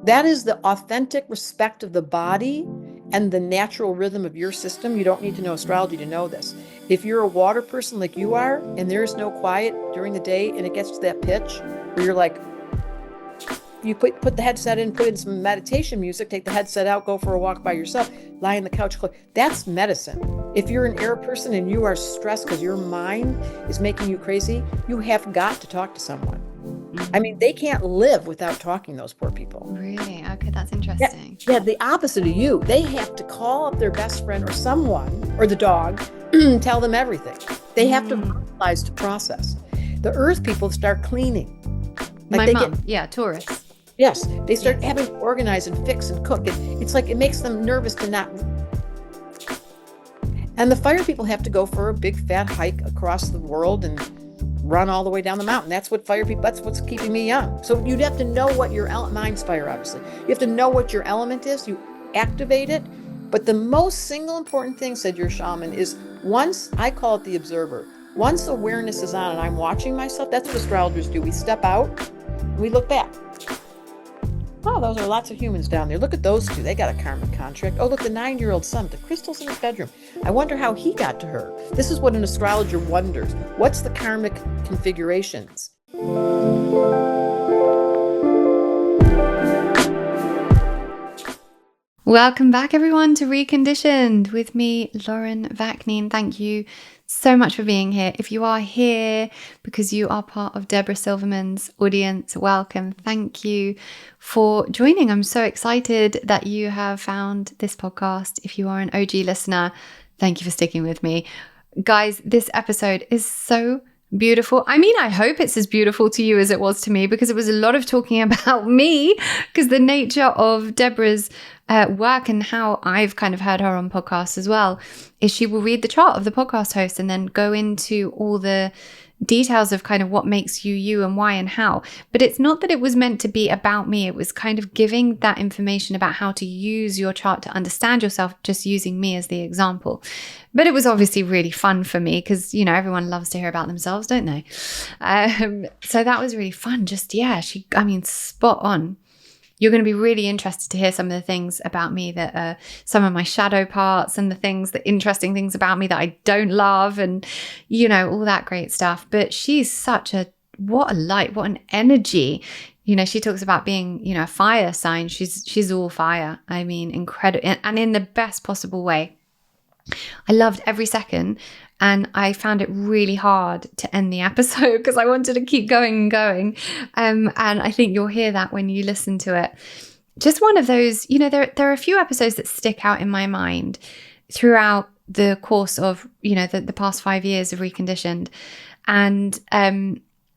That is the authentic respect of the body and the natural rhythm of your system. You don't need to know astrology to know this. If you're a water person like you are, and there's no quiet during the day, and it gets to that pitch where you're like, you put the headset in, put in some meditation music, take the headset out, go for a walk by yourself, lie on the couch. That's medicine. If you're an air person and you are stressed because your mind is making you crazy, you have got to talk to someone. I mean, they can't live without talking, those poor people. Really? Okay, that's interesting. Yeah, the opposite of you. They have to call up their best friend or someone, or the dog, tell them everything. They have to verbalize to process. The earth people start cleaning. Like my mom, Taurus. Yes, they start having to organize and fix and cook. It's like it makes them nervous to not. And the fire people have to go for a big fat hike across the world and run all the way down the mountain. That's what fire people, that's what's keeping me young. So you'd have to know what your mine's fire, obviously. You have to know what your element is. You activate it. But the most single important thing, said your shaman, is once, I call it the observer. Once awareness is on and I'm watching myself, that's what astrologers do. We step out, we look back. Oh, those are lots of humans down there. Look at those two. They got a karmic contract. Oh, look, the 9-year-old son, the crystals in his bedroom. I wonder how he got to her. This is what an astrologer wonders. What's the karmic configurations? Welcome back, everyone, to Reconditioned with me, Lauren Vaknin. Thank you so much for being here. If you are here because you are part of Debra Silverman's audience, welcome. Thank you for joining. I'm so excited that you have found this podcast. If you are an OG listener, thank you for sticking with me. Guys, this episode is so beautiful. I mean, I hope it's as beautiful to you as it was to me, because it was a lot of talking about me, because the nature of Debra's work and how I've kind of heard her on podcasts as well is she will read the chart of the podcast host and then go into all the details of kind of what makes you you and why and how. But it's not that it was meant to be about me. It was kind of giving that information about how to use your chart to understand yourself, just using me as the example. But it was obviously really fun for me because, you know, everyone loves to hear about themselves, don't they? So that was really fun. Just, spot on. You're going to be really interested to hear some of the things about me that are some of my shadow parts and the interesting things about me that I don't love and, you know, all that great stuff. But she's what a light, what an energy. You know, she talks about being, you know, a fire sign. She's all fire. I mean, incredible. And in the best possible way. I loved every second. And I found it really hard to end the episode because I wanted to keep going and going. And I think you'll hear that when you listen to it. Just one of those, you know, there are a few episodes that stick out in my mind throughout the course of, you know, the past 5 years of Reconditioned. And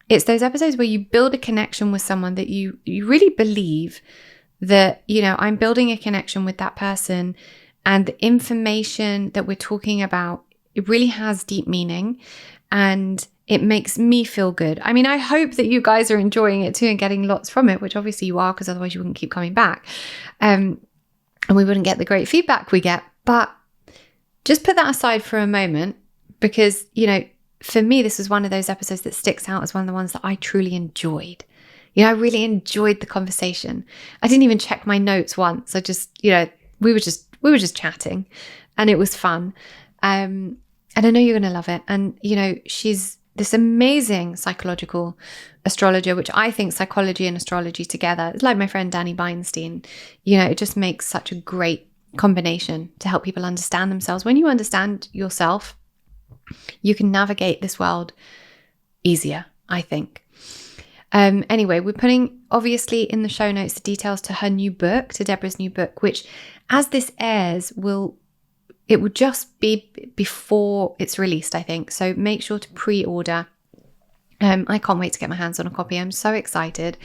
it's those episodes where you build a connection with someone that you really believe that, you know, I'm building a connection with that person, and the information that we're talking about, it really has deep meaning and it makes me feel good. I mean, I hope that you guys are enjoying it too and getting lots from it, which obviously you are, because otherwise you wouldn't keep coming back. And we wouldn't get the great feedback we get. But just put that aside for a moment, because, you know, for me, this was one of those episodes that sticks out as one of the ones that I truly enjoyed. You know, I really enjoyed the conversation. I didn't even check my notes once. I just, you know, we were just chatting and it was fun. And I know you're going to love it. And, you know, she's this amazing psychological astrologer, which I think psychology and astrology together, it's like my friend Danny Beinstein, you know, it just makes such a great combination to help people understand themselves. When you understand yourself, you can navigate this world easier, I think. Anyway, we're putting obviously in the show notes the details to her new book, to Debra's new book, which as this airs it will just be before it's released, I think. So make sure to pre-order. I can't wait to get my hands on a copy. I'm so excited.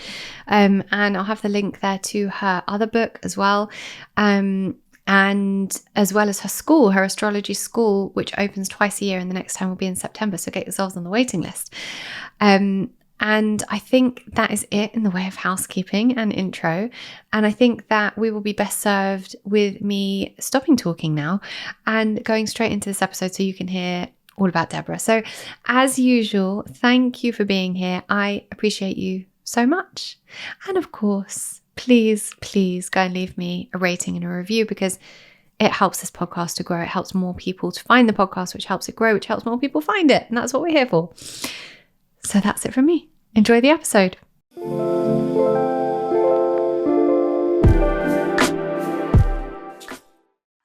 And I'll have the link there to her other book as well. And as well as her school, her astrology school, which opens twice a year, and the next time will be in September. So get yourselves on the waiting list. And I think that is it in the way of housekeeping and intro. And I think that we will be best served with me stopping talking now and going straight into this episode so you can hear all about Debra. So as usual, thank you for being here. I appreciate you so much. And of course, please, please go and leave me a rating and a review, because it helps this podcast to grow. It helps more people to find the podcast, which helps it grow, which helps more people find it. And that's what we're here for. So that's it from me. Enjoy the episode.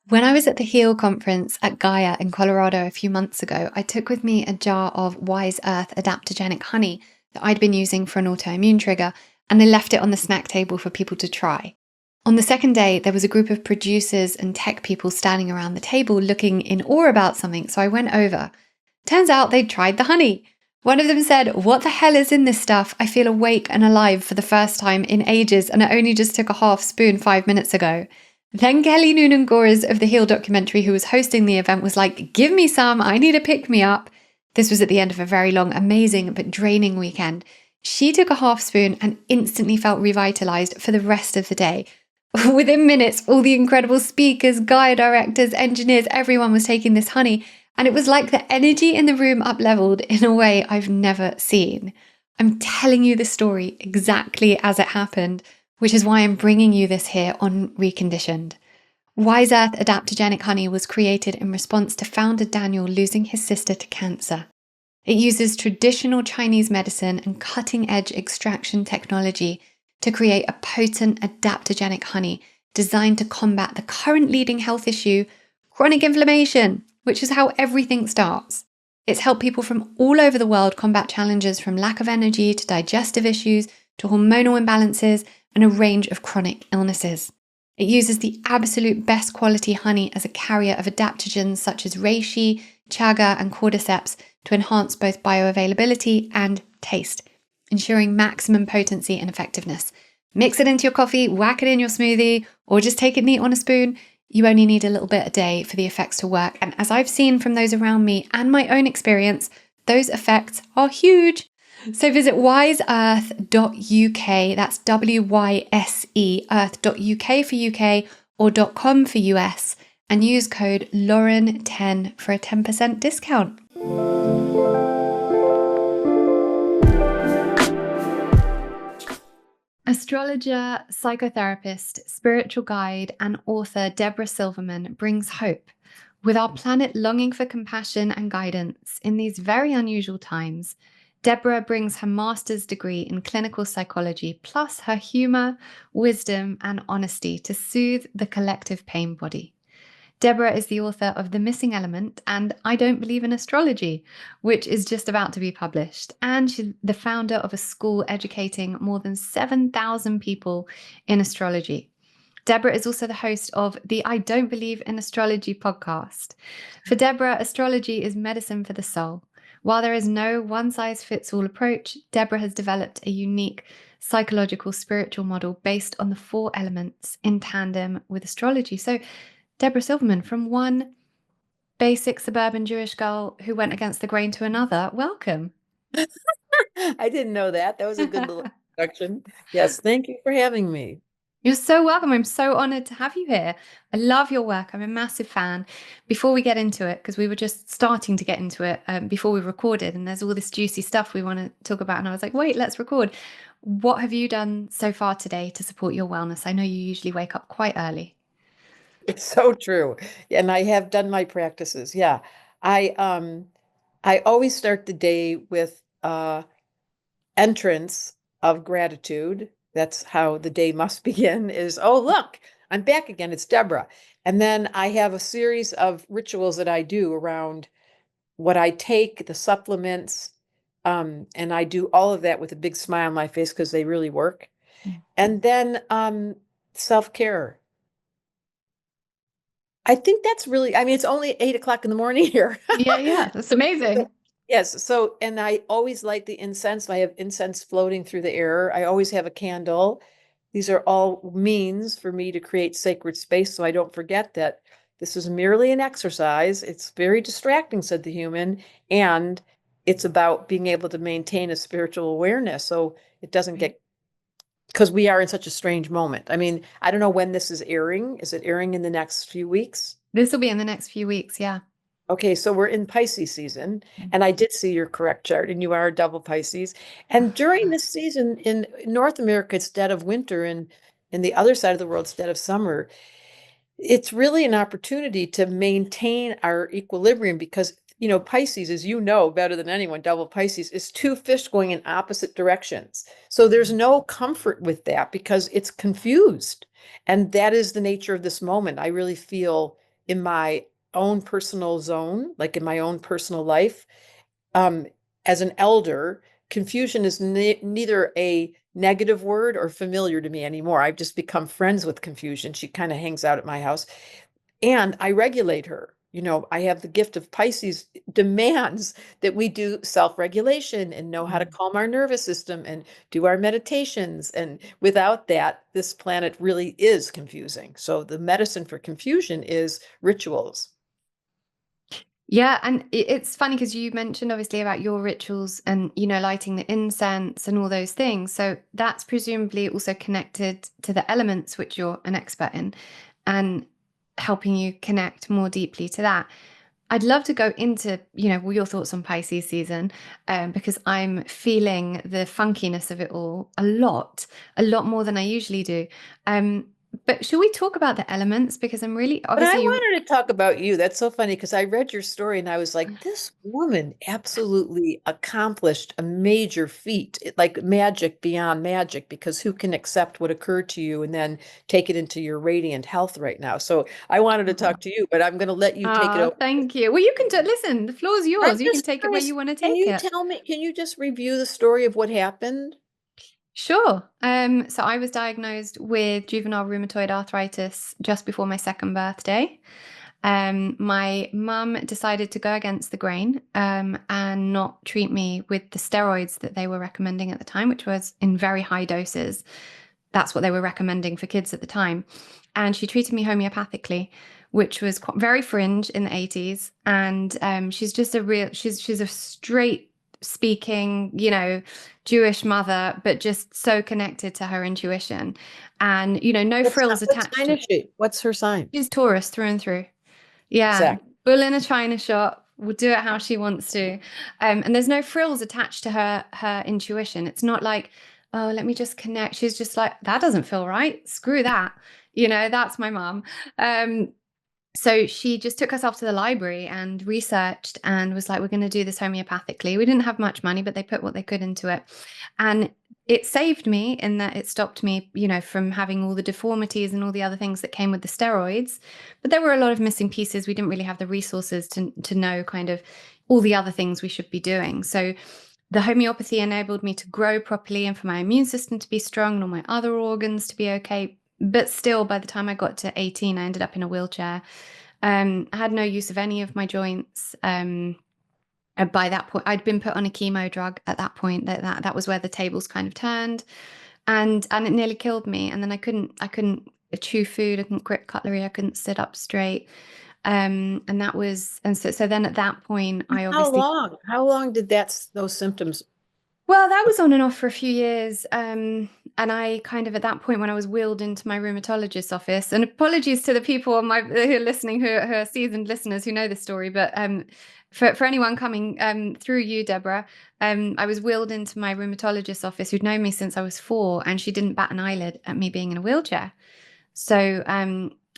When I was at the HEAL conference at Gaia in Colorado a few months ago, I took with me a jar of Wise Earth adaptogenic honey that I'd been using for an autoimmune trigger, and I left it on the snack table for people to try. On the second day, there was a group of producers and tech people standing around the table looking in awe about something, so I went over. Turns out they'd tried the honey. One of them said, "What the hell is in this stuff? I feel awake and alive for the first time in ages, and I only just took a half spoon 5 minutes ago." Then Kelly Noonan-Gores of the HEAL documentary, who was hosting the event, was like, "Give me some, I need a pick-me-up." This was at the end of a very long, amazing, but draining weekend. She took a half spoon and instantly felt revitalized for the rest of the day. Within minutes, all the incredible speakers, Gaia directors, engineers, everyone was taking this honey, and it was like the energy in the room up-leveled in a way I've never seen. I'm telling you the story exactly as it happened, which is why I'm bringing you this here on Reconditioned. Wise Earth adaptogenic honey was created in response to founder Daniel losing his sister to cancer. It uses traditional Chinese medicine and cutting-edge extraction technology to create a potent adaptogenic honey designed to combat the current leading health issue, chronic inflammation, which is how everything starts. It's helped people from all over the world combat challenges from lack of energy to digestive issues to hormonal imbalances and a range of chronic illnesses. It uses the absolute best quality honey as a carrier of adaptogens such as reishi, chaga, and cordyceps to enhance both bioavailability and taste, ensuring maximum potency and effectiveness. Mix it into your coffee, whack it in your smoothie, or just take it neat on a spoon. You only need a little bit a day for the effects to work. And as I've seen from those around me and my own experience, those effects are huge. So visit wiseearth.uk, that's WYSE, earth.uk for UK or .com for US, and use code Lauren10 for a 10% discount. Astrologer, psychotherapist, spiritual guide, and author Debra Silverman brings hope. With our planet longing for compassion and guidance in these very unusual times, Debra brings her master's degree in clinical psychology, plus her humor, wisdom, and honesty to soothe the collective pain body. Debra is the author of The Missing Element and I Don't Believe in Astrology, which is just about to be published. And she's the founder of a school educating more than 7,000 people in astrology. Debra is also the host of the I Don't Believe in Astrology podcast. For Debra, astrology is medicine for the soul. While there is no one-size-fits-all approach, Debra has developed a unique psychological spiritual model based on the 4 elements in tandem with astrology. So, Debra Silverman, from one basic suburban Jewish girl who went against the grain to another, welcome. I didn't know that. That was a good little introduction. Yes, thank you for having me. You're so welcome. I'm so honored to have you here. I love your work. I'm a massive fan. Before we get into it, because we were just starting to get into it before we recorded, and there's all this juicy stuff we want to talk about. And I was like, wait, let's record. What have you done so far today to support your wellness? I know you usually wake up quite early. It's so true. And I have done my practices. Yeah. I always start the day with entrance of gratitude. That's how the day must begin is, oh, look, I'm back again. It's Debra. And then I have a series of rituals that I do around what I take, the supplements, and I do all of that with a big smile on my face because they really work. And then self-care. I think that's really, I mean, it's only 8 o'clock in the morning here. Yeah, that's amazing. Yes. So, and I always light the incense. I have incense floating through the air. I always have a candle. These are all means for me to create sacred space so I don't forget that this is merely an exercise. It's very distracting, said the human, and it's about being able to maintain a spiritual awareness so it doesn't get, because we are in such a strange moment. I mean, I don't know when this is airing. Is it airing in the next few weeks? This will be in the next few weeks. Yeah. Okay, so we're in Pisces season, and I did see your correct chart, and you are a double Pisces. And during this season in North America, it's dead of winter, and in the other side of the world instead of summer, it's really an opportunity to maintain our equilibrium because, Pisces, as you know better than anyone, double Pisces is two fish going in opposite directions. So there's no comfort with that because it's confused. And that is the nature of this moment. I really feel in my own personal zone, like in my own personal life, um, as an elder, confusion is neither a negative word or familiar to me anymore. I've just become friends with confusion. She kind of hangs out at my house and I regulate her. I have the gift of Pisces demands that we do self-regulation and know how to calm our nervous system and do our meditations. And without that, this planet really is confusing. So the medicine for confusion is rituals. Yeah, and it's funny because you mentioned obviously about your rituals and, lighting the incense and all those things. So that's presumably also connected to the elements, which you're an expert in, and helping you connect more deeply to that. I'd love to go into, your thoughts on Pisces season, because I'm feeling the funkiness of it all a lot more than I usually do. But should we talk about the elements? Because I'm really, But I obviously, wanted to talk about you. That's so funny because I read your story and I was like, this woman absolutely accomplished a major feat, like magic beyond magic, because who can accept what occurred to you and then take it into your radiant health right now? So I wanted to talk to you, but I'm going to let you take it Oh, over. thank you. Well, you can listen, the floor's I'm yours. You can just take it where curious. you want to Can take you it. tell me, can you just review the story of what happened? Sure. So I was diagnosed with juvenile rheumatoid arthritis just before my second birthday. My mum decided to go against the grain, and not treat me with the steroids that they were recommending at the time, which was in very high doses. That's what they were recommending for kids at the time. And she treated me homeopathically, which was very fringe in the 80s. And she's just she's a straight speaking, Jewish mother, but just so connected to her intuition. And, no frills What attached sign to is it. she? What's her sign? She's Taurus through and through. Yeah, Exactly. bull in a china shop, will do it how she wants to. And there's no frills attached to her intuition. It's not like, oh, let me just connect. She's just like, that doesn't feel right. Screw that. That's my mom. So she just took herself to the library and researched and was like, we're going to do this homeopathically. We didn't have much money, but they put what they could into it. And it saved me in that it stopped me, from having all the deformities and all the other things that came with the steroids. But there were a lot of missing pieces. We didn't really have the resources to know kind of all the other things we should be doing. So the homeopathy enabled me to grow properly and for my immune system to be strong and all my other organs to be okay. But still, by the time I got to 18, I ended up in a wheelchair. I had no use of any of my joints. By that point, I'd been put on a chemo drug at that point. That was where the tables kind of turned, and it nearly killed me. And then I couldn't chew food. I couldn't grip cutlery. I couldn't sit up straight. So then at that point, I How obviously. long? How long did those symptoms? Well, that was on and off for a few years. And I kind of, at that point, when I was wheeled into my rheumatologist's office, and apologies to the people who are listening, who are seasoned listeners who know this story, but for anyone coming through you, Debra, I was wheeled into my rheumatologist's office who'd known me since I was 4, and she didn't bat an eyelid at me being in a wheelchair. So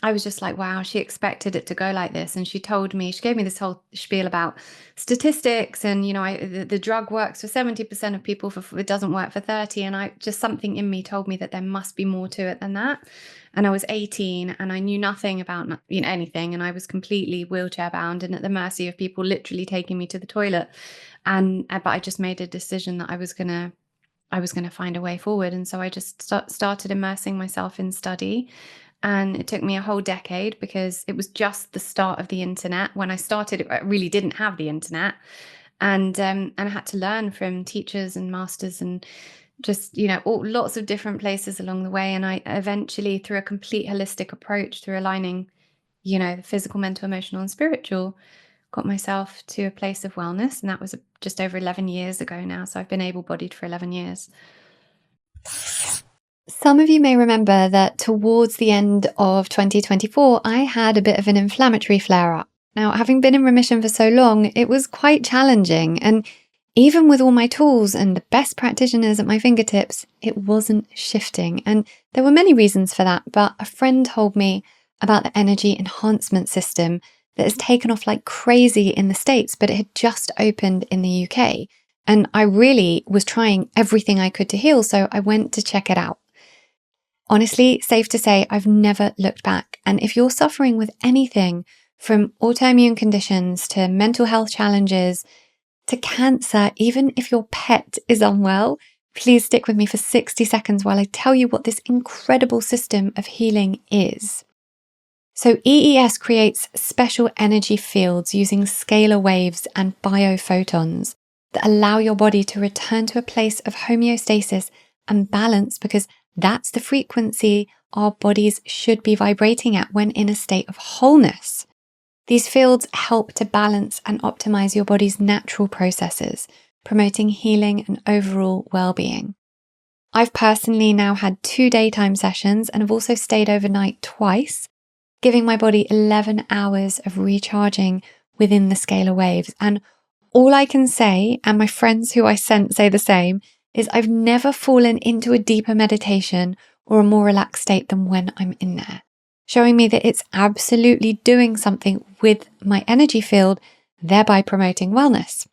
I was just like, wow, she expected it to go like this. And she gave me this whole spiel about statistics and, the drug works for 70% of people, it doesn't work for 30. And something in me told me that there must be more to it than that. And I was 18 and I knew nothing about, anything. And I was completely wheelchair bound and at the mercy of people literally taking me to the toilet. But I just made a decision that I was going to find a way forward. And so I just started immersing myself in study. And it took me a whole decade because it was just the start of the internet. When I started, I really didn't have the internet. And I had to learn from teachers and masters and just, lots of different places along the way. And I eventually, through a complete holistic approach, through aligning, the physical, mental, emotional, and spiritual, got myself to a place of wellness. And that was just over 11 years ago now. So I've been able-bodied for 11 years. Some of you may remember that towards the end of 2024, I had a bit of an inflammatory flare-up. Now, having been in remission for so long, it was quite challenging. And even with all my tools and the best practitioners at my fingertips, it wasn't shifting. And there were many reasons for that, but a friend told me about the energy enhancement system that has taken off like crazy in the States, but it had just opened in the UK. And I really was trying everything I could to heal, so I went to check it out. Honestly, safe to say, I've never looked back. And if you're suffering with anything from autoimmune conditions to mental health challenges to cancer, even if your pet is unwell, please stick with me for 60 seconds while I tell you what this incredible system of healing is. So EES creates special energy fields using scalar waves and biophotons that allow your body to return to a place of homeostasis and balance, because that's the frequency our bodies should be vibrating at when in a state of wholeness. These fields help to balance and optimize your body's natural processes, promoting healing and overall well-being. I've personally now had 2 daytime sessions and have also stayed overnight twice, giving my body 11 hours of recharging within the scalar waves. And all I can say, and my friends who I sent say the same, is I've never fallen into a deeper meditation or a more relaxed state than when I'm in there, showing me that it's absolutely doing something with my energy field, thereby promoting wellness.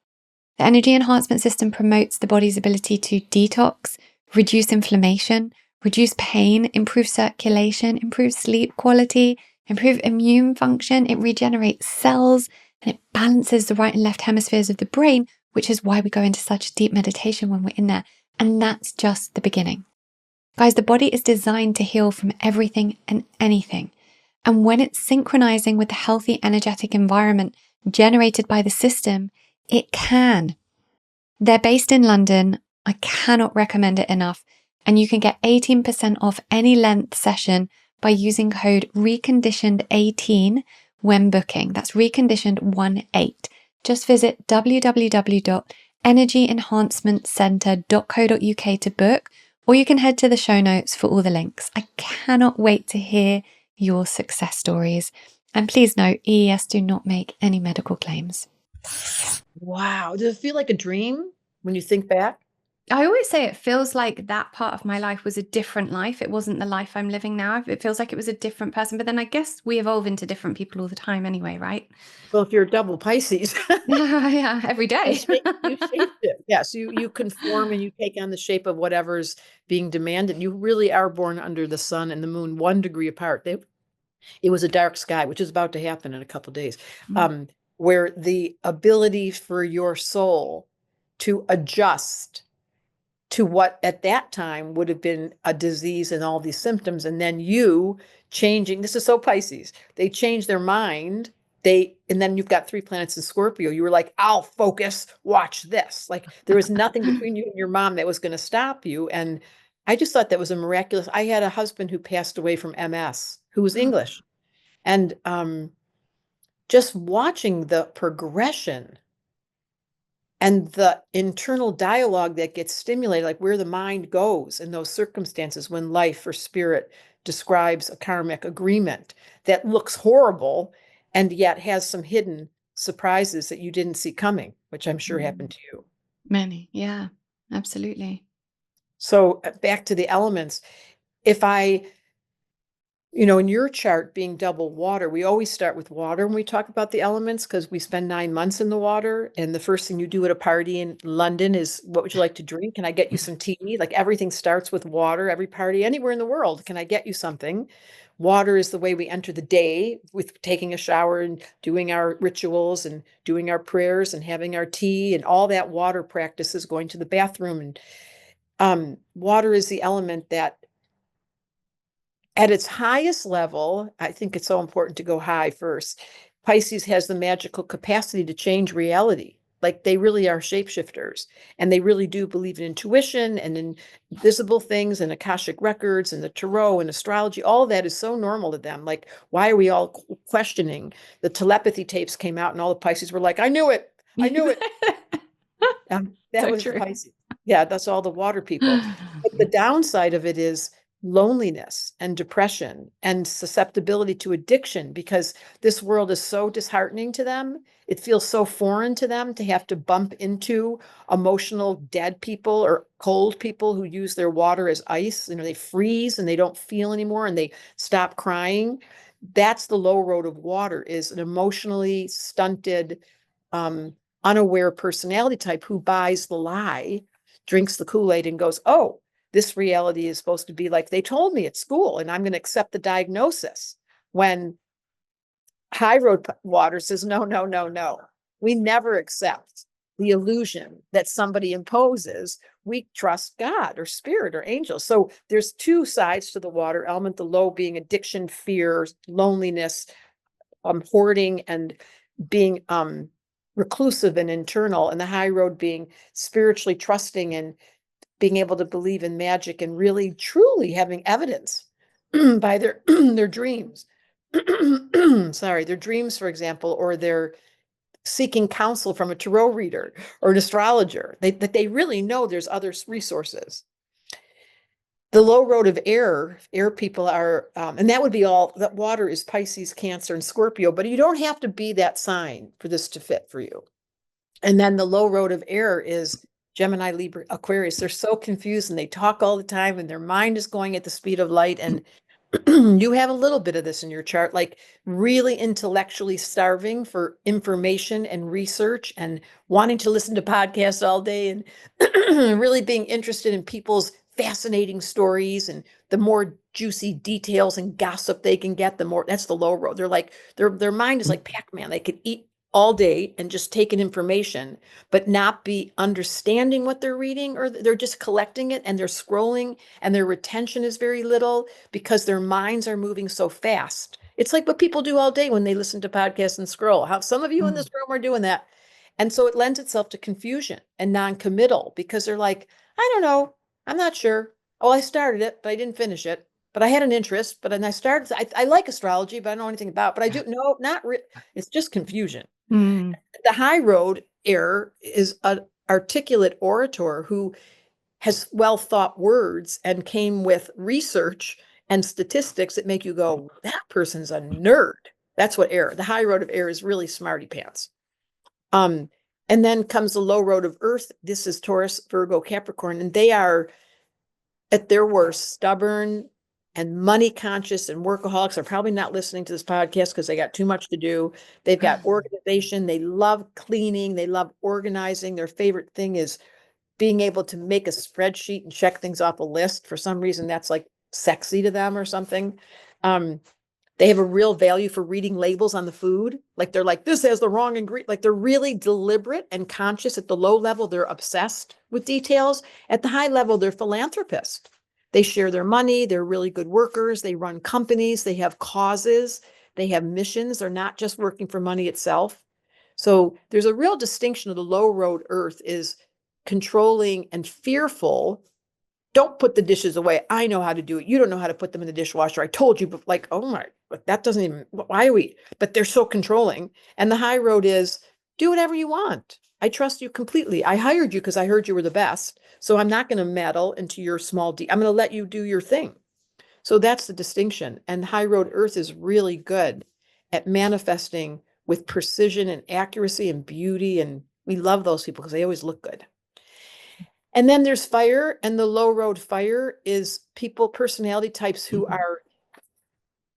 The energy enhancement system promotes the body's ability to detox, reduce inflammation, reduce pain, improve circulation, improve sleep quality, improve immune function. It regenerates cells and it balances the right and left hemispheres of the brain, which is why we go into such deep meditation when we're in there. And that's just the beginning. Guys, the body is designed to heal from everything and anything. And when it's synchronizing with the healthy energetic environment generated by the system, it can. They're based in London. I cannot recommend it enough. And you can get 18% off any length session by using code Reconditioned18 when booking. That's Reconditioned18. Just visit www.energyenhancementcenter.co.uk to book, or you can head to the show notes for all the links. I cannot wait to hear your success stories. And please note, EES do not make any medical claims. Wow. Does it feel like a dream when you think back? I always say it feels like that part of my life was a different life. It wasn't the life I'm living now. It feels like it was a different person. But then I guess we evolve into different people all the time anyway, right? Well, if you're a double Pisces, Yeah, every day. you shape it. Yes, you conform and you take on the shape of whatever's being demanded. You really are born under the sun and the moon 1 degree apart. It was a dark sky, which is about to happen in a couple of days, where the ability for your soul to adjust to what at that time would have been a disease and all these symptoms, and then you changing. This is so Pisces. They change their mind. And then you've got 3 planets in Scorpio. You were like, I'll focus, watch this. Like there was nothing between you and your mom that was going to stop you. And I just thought that was a miraculous. I had a husband who passed away from MS, who was English. And just watching the progression and the internal dialogue that gets stimulated, like where the mind goes in those circumstances when life or spirit describes a karmic agreement that looks horrible and yet has some hidden surprises that you didn't see coming, which I'm sure happened to you. Many. Yeah, absolutely. So back to the elements. If I in your chart being double water, we always start with water when we talk about the elements because we spend 9 months in the water. And the first thing you do at a party in London is, what would you like to drink? Can I get you some tea? Like everything starts with water, every party anywhere in the world. Can I get you something? Water is the way we enter the day with taking a shower and doing our rituals and doing our prayers and having our tea and all that water practices, going to the bathroom. And water is the element that at its highest level, I think it's so important to go high first. Pisces has the magical capacity to change reality. Like they really are shapeshifters, and they really do believe in intuition and in visible things and Akashic records and the tarot and astrology. All of that is so normal to them. Like, why are we all questioning? The telepathy tapes came out, and all the Pisces were like, "I knew it. I knew it." That So was true. Pisces. Yeah, that's all the water people. But the downside of it is loneliness and depression and susceptibility to addiction, because this world is so disheartening to them. It feels so foreign to them to have to bump into emotional dead people or cold people who use their water as ice. They freeze and they don't feel anymore and they stop crying. That's the low road of water, is an emotionally stunted, unaware personality type who buys the lie, drinks the Kool-Aid and goes, oh, this reality is supposed to be like they told me at school, and I'm going to accept the diagnosis. When high road water says, no, no, no, no. We never accept the illusion that somebody imposes. We trust God or spirit or angels. So there's two sides to the water element, the low being addiction, fear, loneliness, hoarding, and being reclusive and internal, and the high road being spiritually trusting and being able to believe in magic and really truly having evidence by their their dreams. Sorry, their dreams, for example, or they're seeking counsel from a tarot reader or an astrologer, that they really know there's other resources. The low road of air people are, and that would be all that water is Pisces, Cancer, and Scorpio, but you don't have to be that sign for this to fit for you. And then the low road of air is Gemini, Libra, Aquarius. They're so confused and they talk all the time and their mind is going at the speed of light. And you have a little bit of this in your chart, like really intellectually starving for information and research and wanting to listen to podcasts all day and really being interested in people's fascinating stories. And the more juicy details and gossip they can get, the more. That's the low road. They're like, their mind is like Pac-Man. They could eat all day and just take in information, but not be understanding what they're reading, or they're just collecting it and they're scrolling and their retention is very little because their minds are moving so fast. It's like what people do all day when they listen to podcasts and scroll. How some of you in this room are doing that. And so it lends itself to confusion and non-committal because they're like, I don't know, I'm not sure. Oh, I started it, but I didn't finish it. But I had an interest, but then I started, I like astrology, but I don't know anything about, but I do, no, not really. It's just confusion. Mm. The high road air is an articulate orator who has well thought words and came with research and statistics that make you go, that person's a nerd. That's what air, the high road of air is really smarty pants. And then comes the low road of earth. This is Taurus, Virgo, Capricorn, and they are at their worst, stubborn and money conscious and workaholics. Are probably not listening to this podcast because they got too much to do. They've got organization. They love cleaning. They love organizing. Their favorite thing is being able to make a spreadsheet and check things off a list. For some reason, that's like sexy to them or something. They have a real value for reading labels on the food. Like they're like, this has the wrong ingredient. Like they're really deliberate and conscious. At the low level, they're obsessed with details. At the high level, they're philanthropists. They share their money. They're really good workers. They run companies. They have causes. They have missions. They're not just working for money itself. So there's a real distinction of the low road earth is controlling and fearful. Don't put the dishes away. I know how to do it. You don't know how to put them in the dishwasher. I told you, but like, oh my, that doesn't even, why are we? But they're so controlling. And the high road is do whatever you want. I trust you completely. I hired you because I heard you were the best. So I'm not going to meddle into your small I'm going to let you do your thing. So that's the distinction. And high road earth is really good at manifesting with precision and accuracy and beauty. And we love those people because they always look good. And then there's fire, and the low road fire is people, personality types who are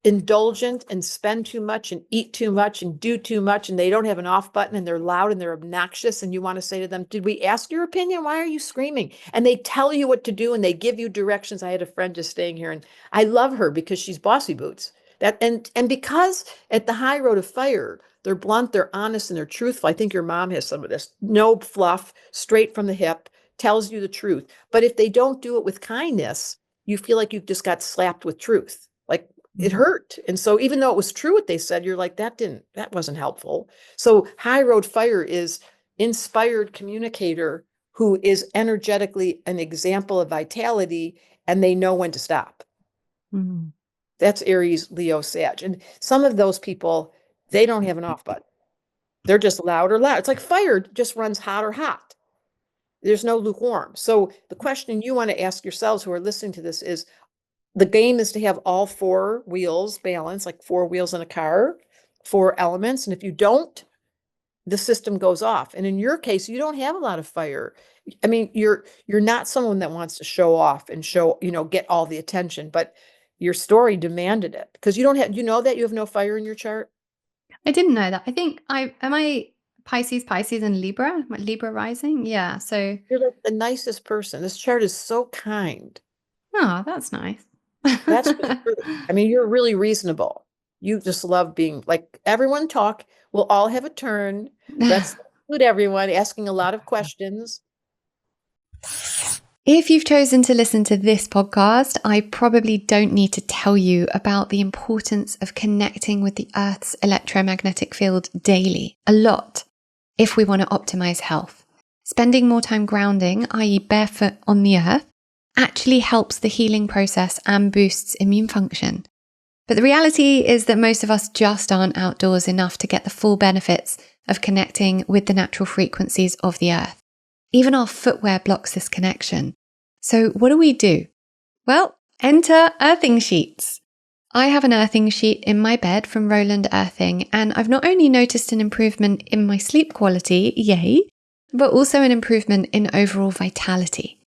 indulgent and spend too much and eat too much and do too much, and they don't have an off button, and they're loud and they're obnoxious, and you want to say to them, did we ask your opinion? Why are you screaming? And they tell you what to do and they give you directions. I had a friend just staying here, and I love her because she's bossy boots. That and because at the high road of fire, they're blunt, they're honest, and they're truthful. I think your mom has some of this. No fluff, straight from the hip, tells you the truth. But if they don't do it with kindness, you feel like you just got slapped with truth. Like it hurt. And so even though it was true what they said, you're like, that wasn't helpful. So high road fire is inspired communicator who is energetically an example of vitality, and they know when to stop. Mm-hmm. That's Aries, Leo, Sag. And some of those people, they don't have an off button. They're just loud or loud. It's like fire just runs hot or hot. There's no lukewarm. So the question you want to ask yourselves who are listening to this is, the game is to have all four wheels balanced, like four wheels in a car, four elements. And if you don't, the system goes off. And in your case, you don't have a lot of fire. I mean, you're not someone that wants to show off and show, get all the attention, but your story demanded it because you know that you have no fire in your chart. I didn't know that. I think I Pisces, and Libra, Libra rising. Yeah. So, You're like the nicest person. This chart is so kind. oh, that's nice. That's just true. I mean, you're really reasonable. You just love being like everyone talk. We'll all have a turn. Let's include everyone asking a lot of questions. If you've chosen to listen to this podcast, I probably don't need to tell you about the importance of connecting with the Earth's electromagnetic field daily, a lot, if we want to optimize health. Spending more time grounding, i.e. barefoot on the earth, actually helps the healing process and boosts immune function. But the reality is that most of us just aren't outdoors enough to get the full benefits of connecting with the natural frequencies of the earth. Even our footwear blocks this connection. So what do? Well, enter earthing sheets. I have an earthing sheet in my bed from Roland Earthing, and I've not only noticed an improvement in my sleep quality, yay, but also an improvement in overall vitality.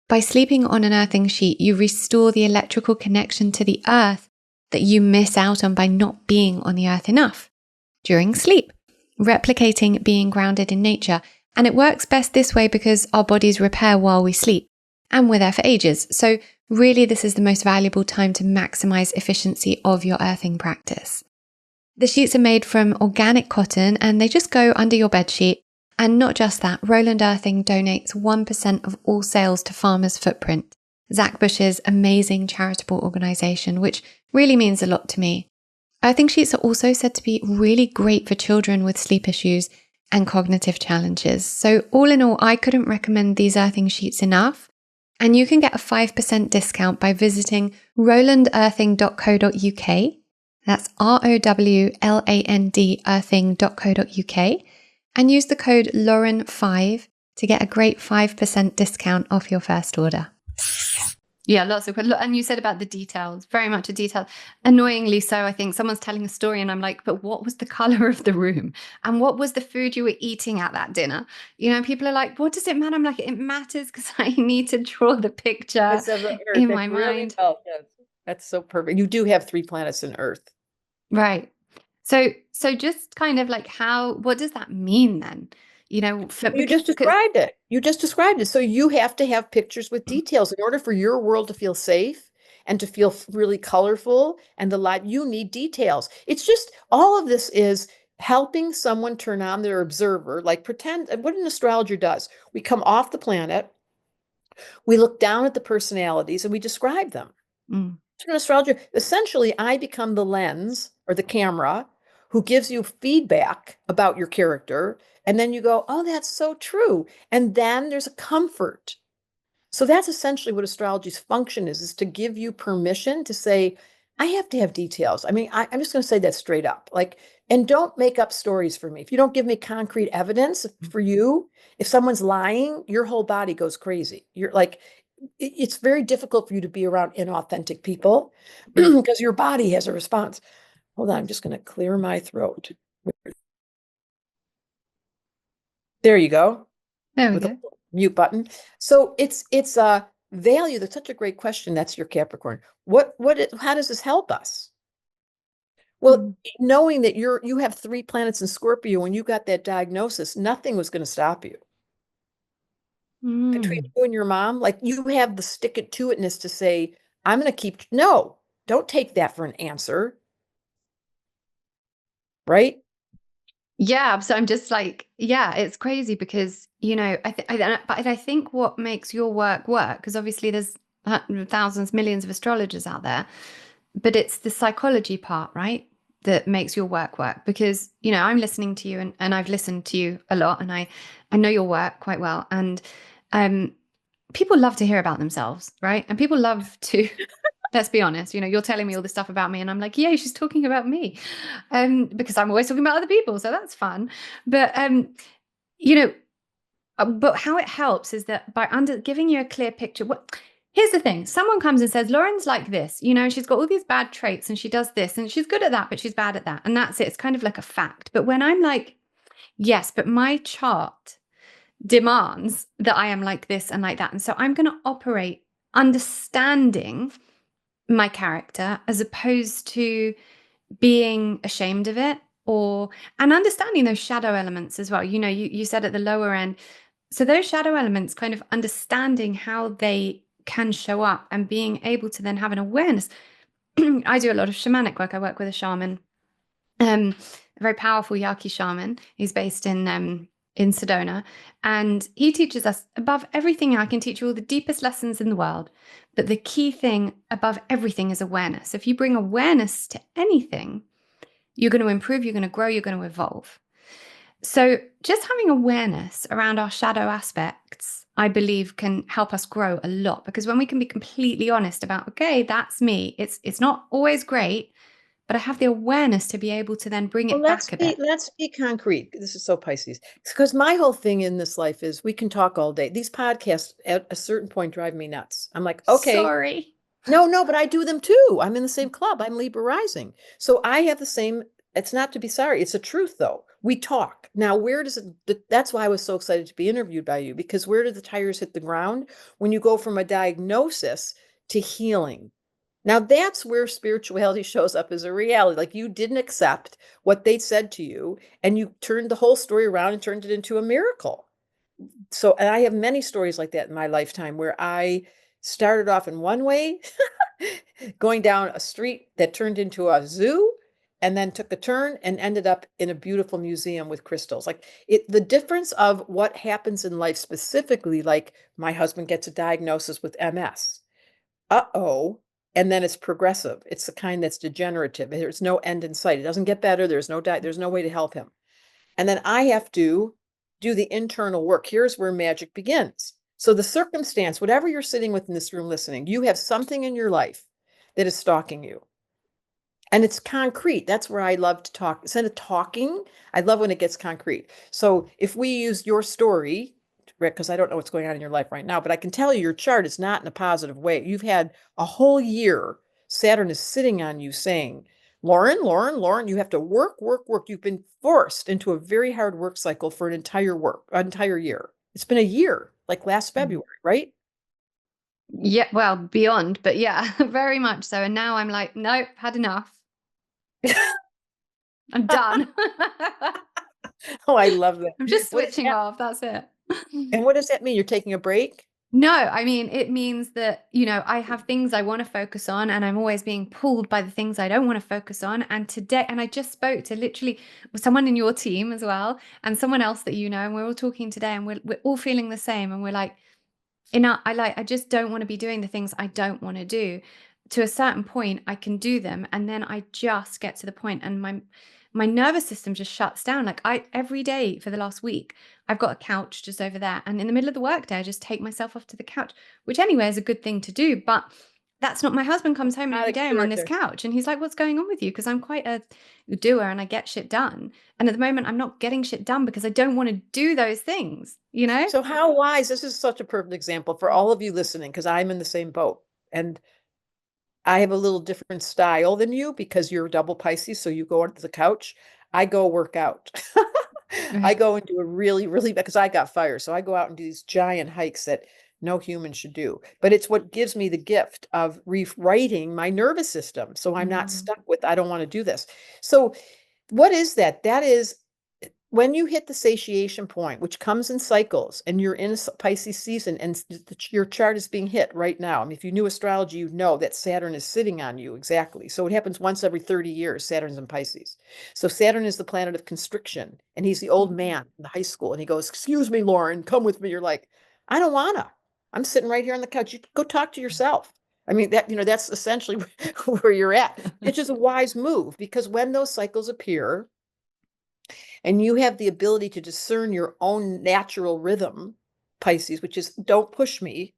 By sleeping on an earthing sheet, you restore the electrical connection to the earth that you miss out on by not being on the earth enough during sleep, replicating being grounded in nature. And it works best this way because our bodies repair while we sleep, and we're there for ages. So really, this is the most valuable time to maximize efficiency of your earthing practice. The sheets are made from organic cotton and they just go under your bed sheet. And not just that, Roland Earthing donates 1% of all sales to Farmers Footprint, Zach Bush's amazing charitable organization, which really means a lot to me. Earthing sheets are also said to be really great for children with sleep issues and cognitive challenges. So all in all, I couldn't recommend these earthing sheets enough. And you can get a 5% discount by visiting rolandearthing.co.uk. That's ROWLAND earthing.co.uk. And use the code Lauren5 to get a great 5% discount off your first order. Yeah, lots of, and you said about the details, very much a detail. Annoyingly so, I think someone's telling a story and I'm like, but what was the color of the room? And what was the food you were eating at that dinner? People are like, what does it matter? I'm like, it matters because I need to draw the picture in my mind. Well, yes. That's so perfect. You do have 3 planets in Earth. Right. So just kind of like what does that mean then? You just described it. You just described it. So you have to have pictures with details in order for your world to feel safe and to feel really colorful and the light. You need details. It's just all of this is helping someone turn on their observer, like pretend what an astrologer does. We come off the planet, we look down at the personalities and we describe them. Mm. To an astrologer, essentially, I become the lens or the camera who gives you feedback about your character. And then you go, oh, that's so true. And then there's a comfort. So that's essentially what astrology's function is to give you permission to say, I have to have details. I mean, I'm just going to say that straight up. Like, and don't make up stories for me. If you don't give me concrete evidence for you, if someone's lying, your whole body goes crazy. You're like, it's very difficult for you to be around inauthentic people because your body has a response. Hold on, I'm just going to clear my throat. There you go. There we With go. a mute button. So it's a value. That's such a great question. That's your Capricorn. How does this help us? Well, knowing that you have 3 planets in Scorpio, when you got that diagnosis, nothing was going to stop you. Between you and your mom, like you have the stick it to itness to say, I'm going to no, don't take that for an answer. Right? Yeah. So I'm just like, yeah, it's crazy because, I think what makes your work, because obviously there's thousands, millions of astrologers out there, but it's the psychology part, right? That makes your work because, I'm listening to you and I've listened to you a lot and I know your work quite well. And people love to hear about themselves, right? And people love to, let's be honest, you're telling me all this stuff about me and I'm like, yeah, she's talking about me. Because I'm always talking about other people. So that's fun. But, but how it helps is that by giving you a clear picture, Here's the thing. Someone comes and says, Lauren's like this, she's got all these bad traits and she does this and she's good at that, but she's bad at that. And that's it. It's kind of like a fact. But when I'm like, yes, but my chart demands that I am like this and like that. And so I'm going to operate understanding my character as opposed to being ashamed of it, and understanding those shadow elements as well. You said at the lower end. So those shadow elements, kind of understanding how they can show up and being able to then have an awareness. I do a lot of shamanic work. I work with a shaman, a very powerful Yaqui shaman. He's based in Sedona, and he teaches us above everything. I can teach you all the deepest lessons in the world, but the key thing above everything is awareness. If you bring awareness to anything, you're going to improve, you're going to grow, you're going to evolve. So just having awareness around our shadow aspects, I believe, can help us grow a lot, because when we can be completely honest about, okay, that's me. It's not always great, but I have the awareness to be able to then bring Well, it back a bit. let's be concrete. This is so Pisces. Because my whole thing in this life is we can talk all day. These podcasts at a certain point drive me nuts. I'm like, okay, Sorry. no, but I do them too. I'm in the same club. I'm Libra rising. So I have the same, it's not to be sorry. It's a truth though. We talk. Now, where does it, that's why I was so excited to be interviewed by you, because where do the tires hit the ground? When you go from a diagnosis to healing. Now that's where spirituality shows up as a reality. Like you didn't accept what they said to you and you turned the whole story around and turned it into a miracle. So, and I have many stories like that in my lifetime where I started off in one way, going down a street that turned into a zoo, and then took a turn and ended up in a beautiful museum with crystals. Like the difference of what happens in life specifically, like my husband gets a diagnosis with MS. Uh-oh. And then it's progressive. It's the kind that's degenerative. There's no end in sight. It doesn't get better. There's no way to help him. And then I have to do the internal work. Here's where magic begins. So the circumstance, whatever you're sitting with in this room listening, you have something in your life that is stalking you. And it's concrete. That's where I love to talk. Instead of talking, I love when it gets concrete. So if we use your story, Rick, because I don't know what's going on in your life right now, but I can tell you your chart is not in a positive way. You've had a whole year. Saturn is sitting on you saying, Lauren, you have to work. You've been forced into a very hard work cycle for an entire year. It's been a year, like last February, right? Yeah, well, beyond, but yeah, very much so. And now I'm like, nope, had enough. I'm done. Oh, I love that. I'm just What does switching that, off. That's it. and what does that mean? You're taking a break? No, I mean, it means that, I have things I want to focus on, and I'm always being pulled by the things I don't want to focus on. And today, and I just spoke to literally someone in your team as well, and someone else that and we're all talking today, and we're all feeling the same. And we're like, I just don't want to be doing the things I don't want to do. To a certain point, I can do them, and then I just get to the point, and my nervous system just shuts down. Like every day for the last week, I've got a couch just over there, and in the middle of the workday, I just take myself off to the couch, which anyway is a good thing to do. But that's not. My husband comes home and every day I'm on this couch, and he's like, "What's going on with you?" Because I'm quite a doer and I get shit done. And at the moment, I'm not getting shit done because I don't want to do those things. So how wise, this is such a perfect example for all of you listening, because I'm in the same boat. And I have a little different style than you because you're double Pisces. So you go onto the couch. I go work out. I go and do a really, because I got fire. So I go out and do these giant hikes that no human should do. But it's what gives me the gift of rewriting my nervous system. So I'm not stuck with, I don't want to do this. So what is that? That is when you hit the satiation point, which comes in cycles, and you're in a Pisces season, and your chart is being hit right now. I mean, if you knew astrology, you'd know that Saturn is sitting on you exactly. So it happens once every 30 years. Saturn's in Pisces. So Saturn is the planet of constriction, and he's the old man in the high school, and he goes, "Excuse me, Lauren, come with me." You're like, "I don't wanna. I'm sitting right here on the couch. You go talk to yourself." I mean, that's essentially where you're at. It's just a wise move, because when those cycles appear, and you have the ability to discern your own natural rhythm, Pisces, which is don't push me,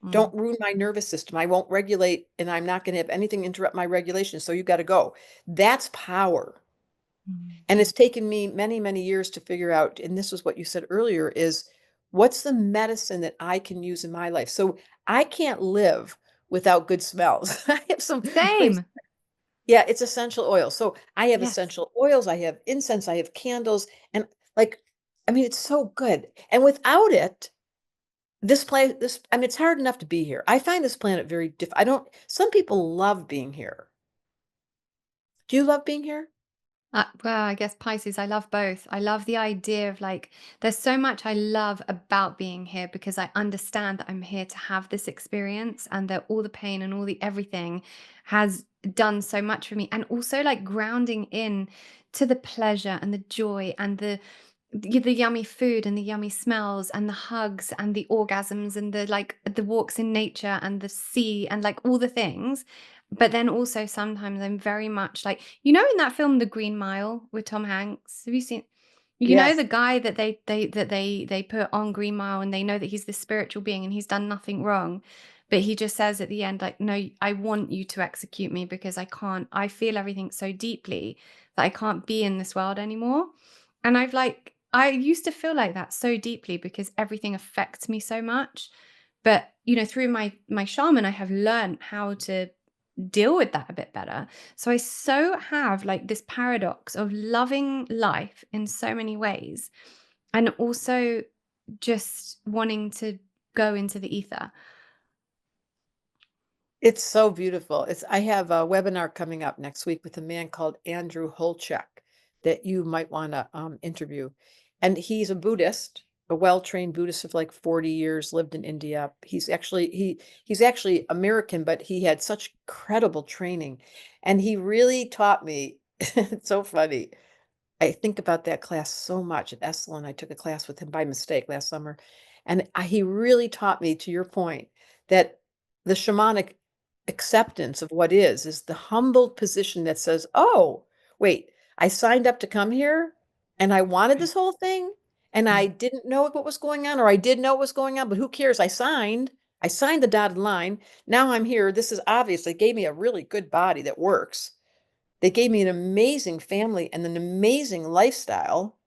don't ruin my nervous system. I won't regulate, and I'm not going to have anything interrupt my regulation. So you got to go. That's power. And it's taken me many, many years to figure out, and this was what you said earlier, is what's the medicine that I can use in my life? So I can't live without good smells. I have some crazy. Same. Yeah, it's essential oil. So I have Yes. essential oils, I have incense, I have candles, and like, I mean, it's so good. And without it, I mean, it's hard enough to be here. I find this planet very I don't, some people love being here. Do you love being here? Well, I guess Pisces, I love both. I love the idea of like, there's so much I love about being here because I understand that I'm here to have this experience and that all the pain and all the everything has done so much for me. And also like grounding in to the pleasure and the joy and the yummy food and the yummy smells and the hugs and the orgasms and the like the walks in nature and the sea and like all the things. But then also sometimes I'm very much like, in that film The Green Mile with Tom Hanks, have you seen, the Yes. guy that they put on Green Mile and they know that he's this spiritual being and he's done nothing wrong, but he just says at the end like, no, I want you to execute me because I feel everything so deeply that I can't be in this world anymore. And I used to feel like that so deeply because everything affects me so much. But, through my shaman, I have learned how to deal with that a bit better. So I so have like this paradox of loving life in so many ways and also just wanting to go into the ether. It's so beautiful. I have a webinar coming up next week with a man called Andrew Holchek that you might want to interview. And he's a Buddhist, a well-trained Buddhist of like 40 years, lived in India. He's actually American, but he had such incredible training. And he really taught me, it's so funny. I think about that class so much at Esalen. I took a class with him by mistake last summer. And he really taught me, to your point, that the shamanic acceptance of what is the humbled position that says, oh, wait, I signed up to come here and I wanted Right. this whole thing and I Mm. didn't know what was going on, or I did know what was going on, but who cares? I signed the dotted line. Now I'm here. This is obvious. They gave me a really good body that works. They gave me an amazing family and an amazing lifestyle.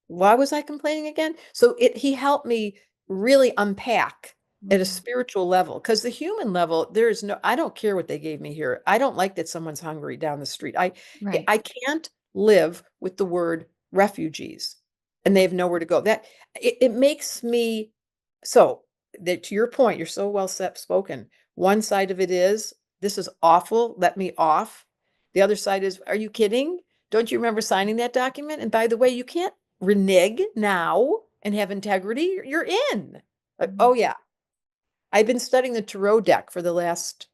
Why was I complaining again? So he helped me really unpack at a Mm. spiritual level, because the human level, I don't care what they gave me here. I don't like that someone's hungry down the street. Right. I can't live with the word refugees and they have nowhere to go. It makes me so that, to your point, you're so well spoken. One side of it is, this is awful, let me off. The other side is, are you kidding? Don't you remember signing that document? And by the way, you can't renege now and have integrity. You're in. Oh, Mm. yeah. I've been studying the tarot deck for the last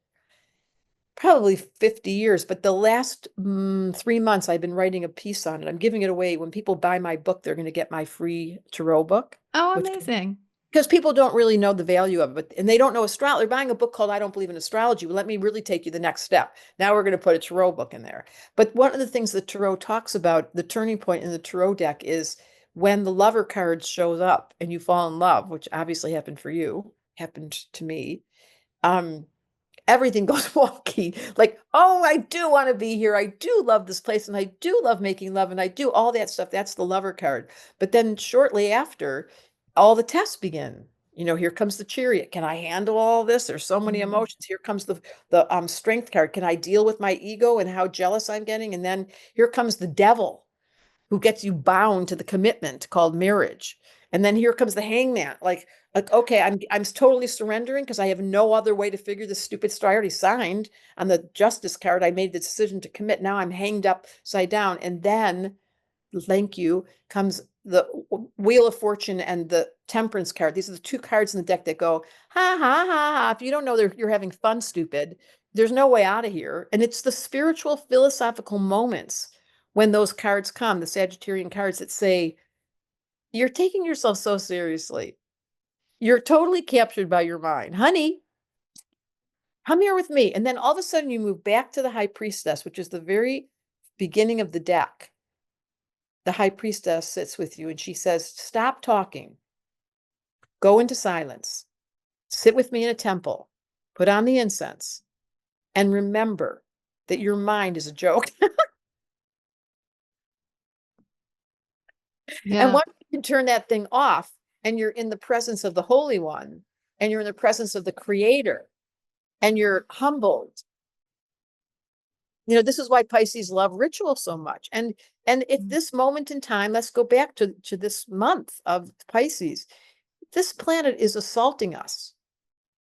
probably 50 years, but the last 3 months I've been writing a piece on it. I'm giving it away. When people buy my book, they're going to get my free tarot book, Oh, which, amazing. because people don't really know the value of it, and they don't know astrology. They're buying a book called I Don't Believe in Astrology. Well, let me really take you the next step. Now we're going to put a tarot book in there. But one of the things the tarot talks about, the turning point in the tarot deck, is when the lover card shows up and you fall in love, which obviously happened for you, happened to me. Um, Everything goes wonky. Like, oh, I do want to be here. I do love this place and I do love making love and I do all that stuff. That's the lover card. But then shortly after, all the tests begin. Here comes the chariot. Can I handle all this? There's so many Mm. emotions. Here comes the strength card. Can I deal with my ego and how jealous I'm getting? And then here comes the devil, who gets you bound to the commitment called marriage. And then here comes the hangman. Like, okay, I'm totally surrendering because I have no other way to figure this stupid story. I already signed on the justice card. I made the decision to commit. Now I'm hanged upside down. And then, thank you, comes the Wheel of Fortune and the Temperance card. These are the two cards in the deck that go, ha ha ha ha. If you don't know you're having fun, stupid, there's no way out of here. And it's the spiritual, philosophical moments when those cards come, the Sagittarian cards that say, you're taking yourself so seriously. You're totally captured by your mind. Honey, come here with me. And then all of a sudden you move back to the High Priestess, which is the very beginning of the deck. The High Priestess sits with you and she says, stop talking. Go into silence. Sit with me in a temple. Put on the incense. And remember that your mind is a joke. And Yeah. once you can turn that thing off and you're in the presence of the Holy One, and you're in the presence of the creator and you're humbled. This is why Pisces love ritual so much. And at this moment in time, let's go back to this month of Pisces. This planet is assaulting us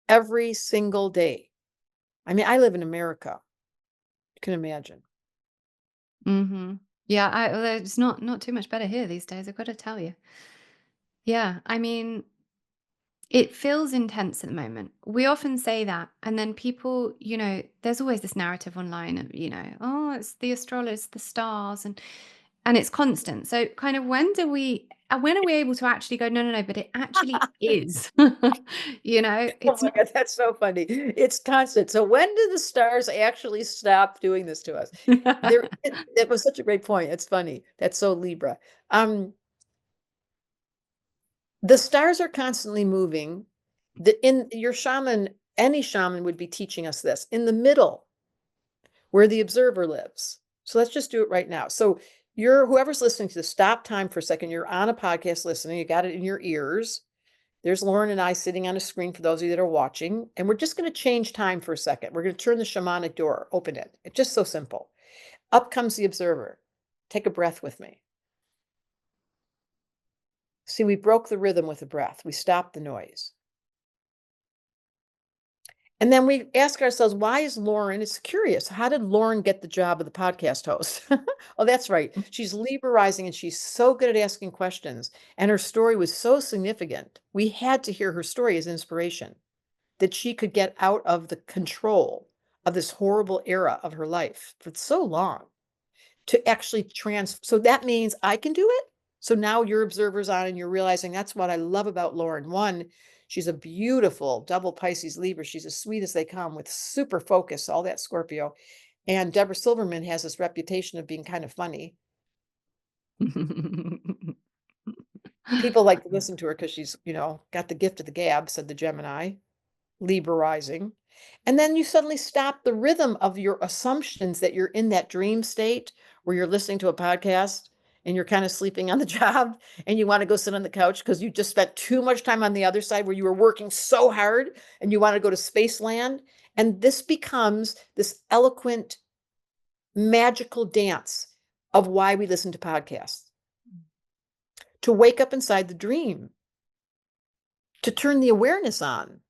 every single day. I mean, I live in America. You can imagine. Yeah, it's not too much better here these days, I've got to tell you. Yeah, I mean, it feels intense at the moment. We often say that, and then people, there's always this narrative online of, oh, it's the astrologers, the stars, and it's constant. So kind of when are we able to actually go, no, but it actually is. Oh It's my God, that's so funny. It's constant. So when do the stars actually stop doing this to us? That was such a great point. It's funny. That's so Libra. The stars are constantly moving. In your shaman, any shaman would be teaching us this in the middle where the observer lives. So let's just do it right now. So whoever's listening to this, stop time for a second. You're on a podcast listening. You got it in your ears. There's Lauren and I sitting on a screen for those of you that are watching. And we're just going to change time for a second. We're going to turn the shamanic door, open it. It's just so simple. Up comes the observer. Take a breath with me. See, we broke the rhythm with the breath. We stopped the noise. And then we ask ourselves, why is Lauren? It's curious. How did Lauren get the job of the podcast host? Oh, that's right. She's Libra rising and she's so good at asking questions. And her story was so significant. We had to hear her story as inspiration that she could get out of the control of this horrible era of her life for so long to actually so that means I can do it. So now your observer's on and you're realizing that's what I love about Lauren. One, she's a beautiful double Pisces Libra. She's as sweet as they come with super focus, all that Scorpio. And Debra Silverman has this reputation of being kind of funny. People like to listen to her because she's, got the gift of the gab, said the Gemini, Libra rising. And then you suddenly stop the rhythm of your assumptions that you're in that dream state where you're listening to a podcast and you're kind of sleeping on the job and you want to go sit on the couch because you just spent too much time on the other side where you were working so hard and you want to go to space land. And this becomes this eloquent, magical dance of why we listen to podcasts. To wake up inside the dream, to turn the awareness on.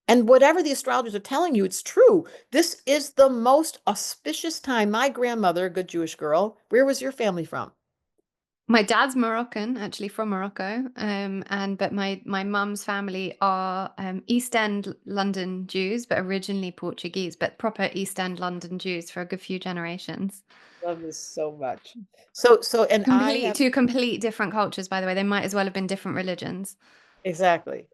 And whatever the astrologers are telling you, it's true. This is the most auspicious time. My grandmother, a good Jewish girl, where was your family from? My dad's Moroccan, actually from Morocco, but my mum's family are East End London Jews, but originally Portuguese, but proper East End London Jews for a good few generations. Love this so much. And Two complete different cultures, by the way. They might as well have been different religions. Exactly.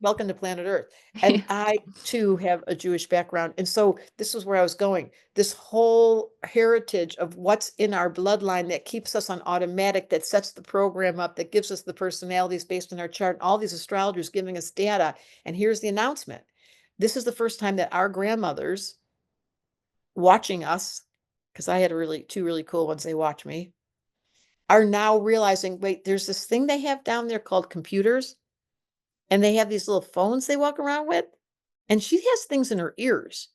Welcome to planet Earth. And I too have a Jewish background. And so this is where I was going. This whole heritage of what's in our bloodline that keeps us on automatic, that sets the program up, that gives us the personalities based on our chart, all these astrologers giving us data. And here's the announcement. This is the first time that our grandmothers watching us, because I had two really cool ones, they watch me, are now realizing, wait, there's this thing they have down there called computers. And they have these little phones they walk around with. And she has things in her ears.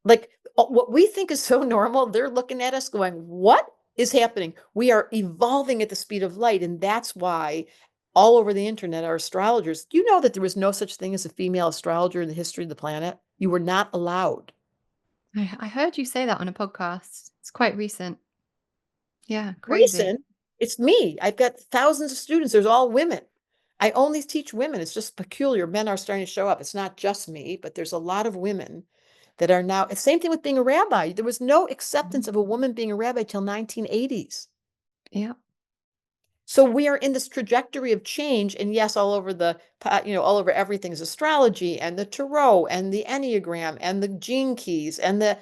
Like what we think is so normal, they're looking at us going, what is happening? We are evolving at the speed of light. And that's why all over the internet are astrologers. Do you know that there was no such thing as a female astrologer in the history of the planet? You were not allowed. I heard you say that on a podcast. It's quite recent. Yeah, crazy. Recent. It's me. I've got thousands of students. There's all women. I only teach women. It's just peculiar. Men are starting to show up. It's not just me, but there's a lot of women that are now. Same thing with being a rabbi. There was no acceptance of a woman being a rabbi till 1980s. Yeah. So we are in this trajectory of change. And yes, all over all over everything's astrology and the tarot and the Enneagram and the gene keys and the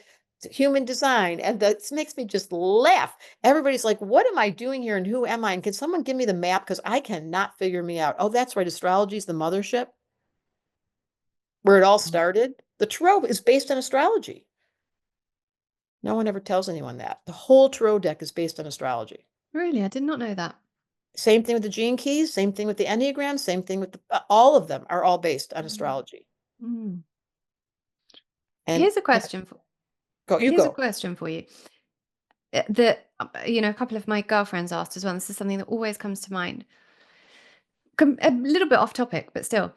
human design. And that makes me just laugh. Everybody's like, what am I doing here and who am I? And can someone give me the map? Because I cannot figure me out. Oh, that's right. Astrology is the mothership where it all started. The tarot is based on astrology. No one ever tells anyone that. The whole tarot deck is based on astrology. Really? I did not know that. Same thing with the gene keys, same thing with the Enneagram, same thing with all of them are all based on Mm. astrology. Mm. And Here's a question for you here's a go. question for you. That a couple of my girlfriends asked as well. This is something that always comes to mind. A little bit off topic, but still.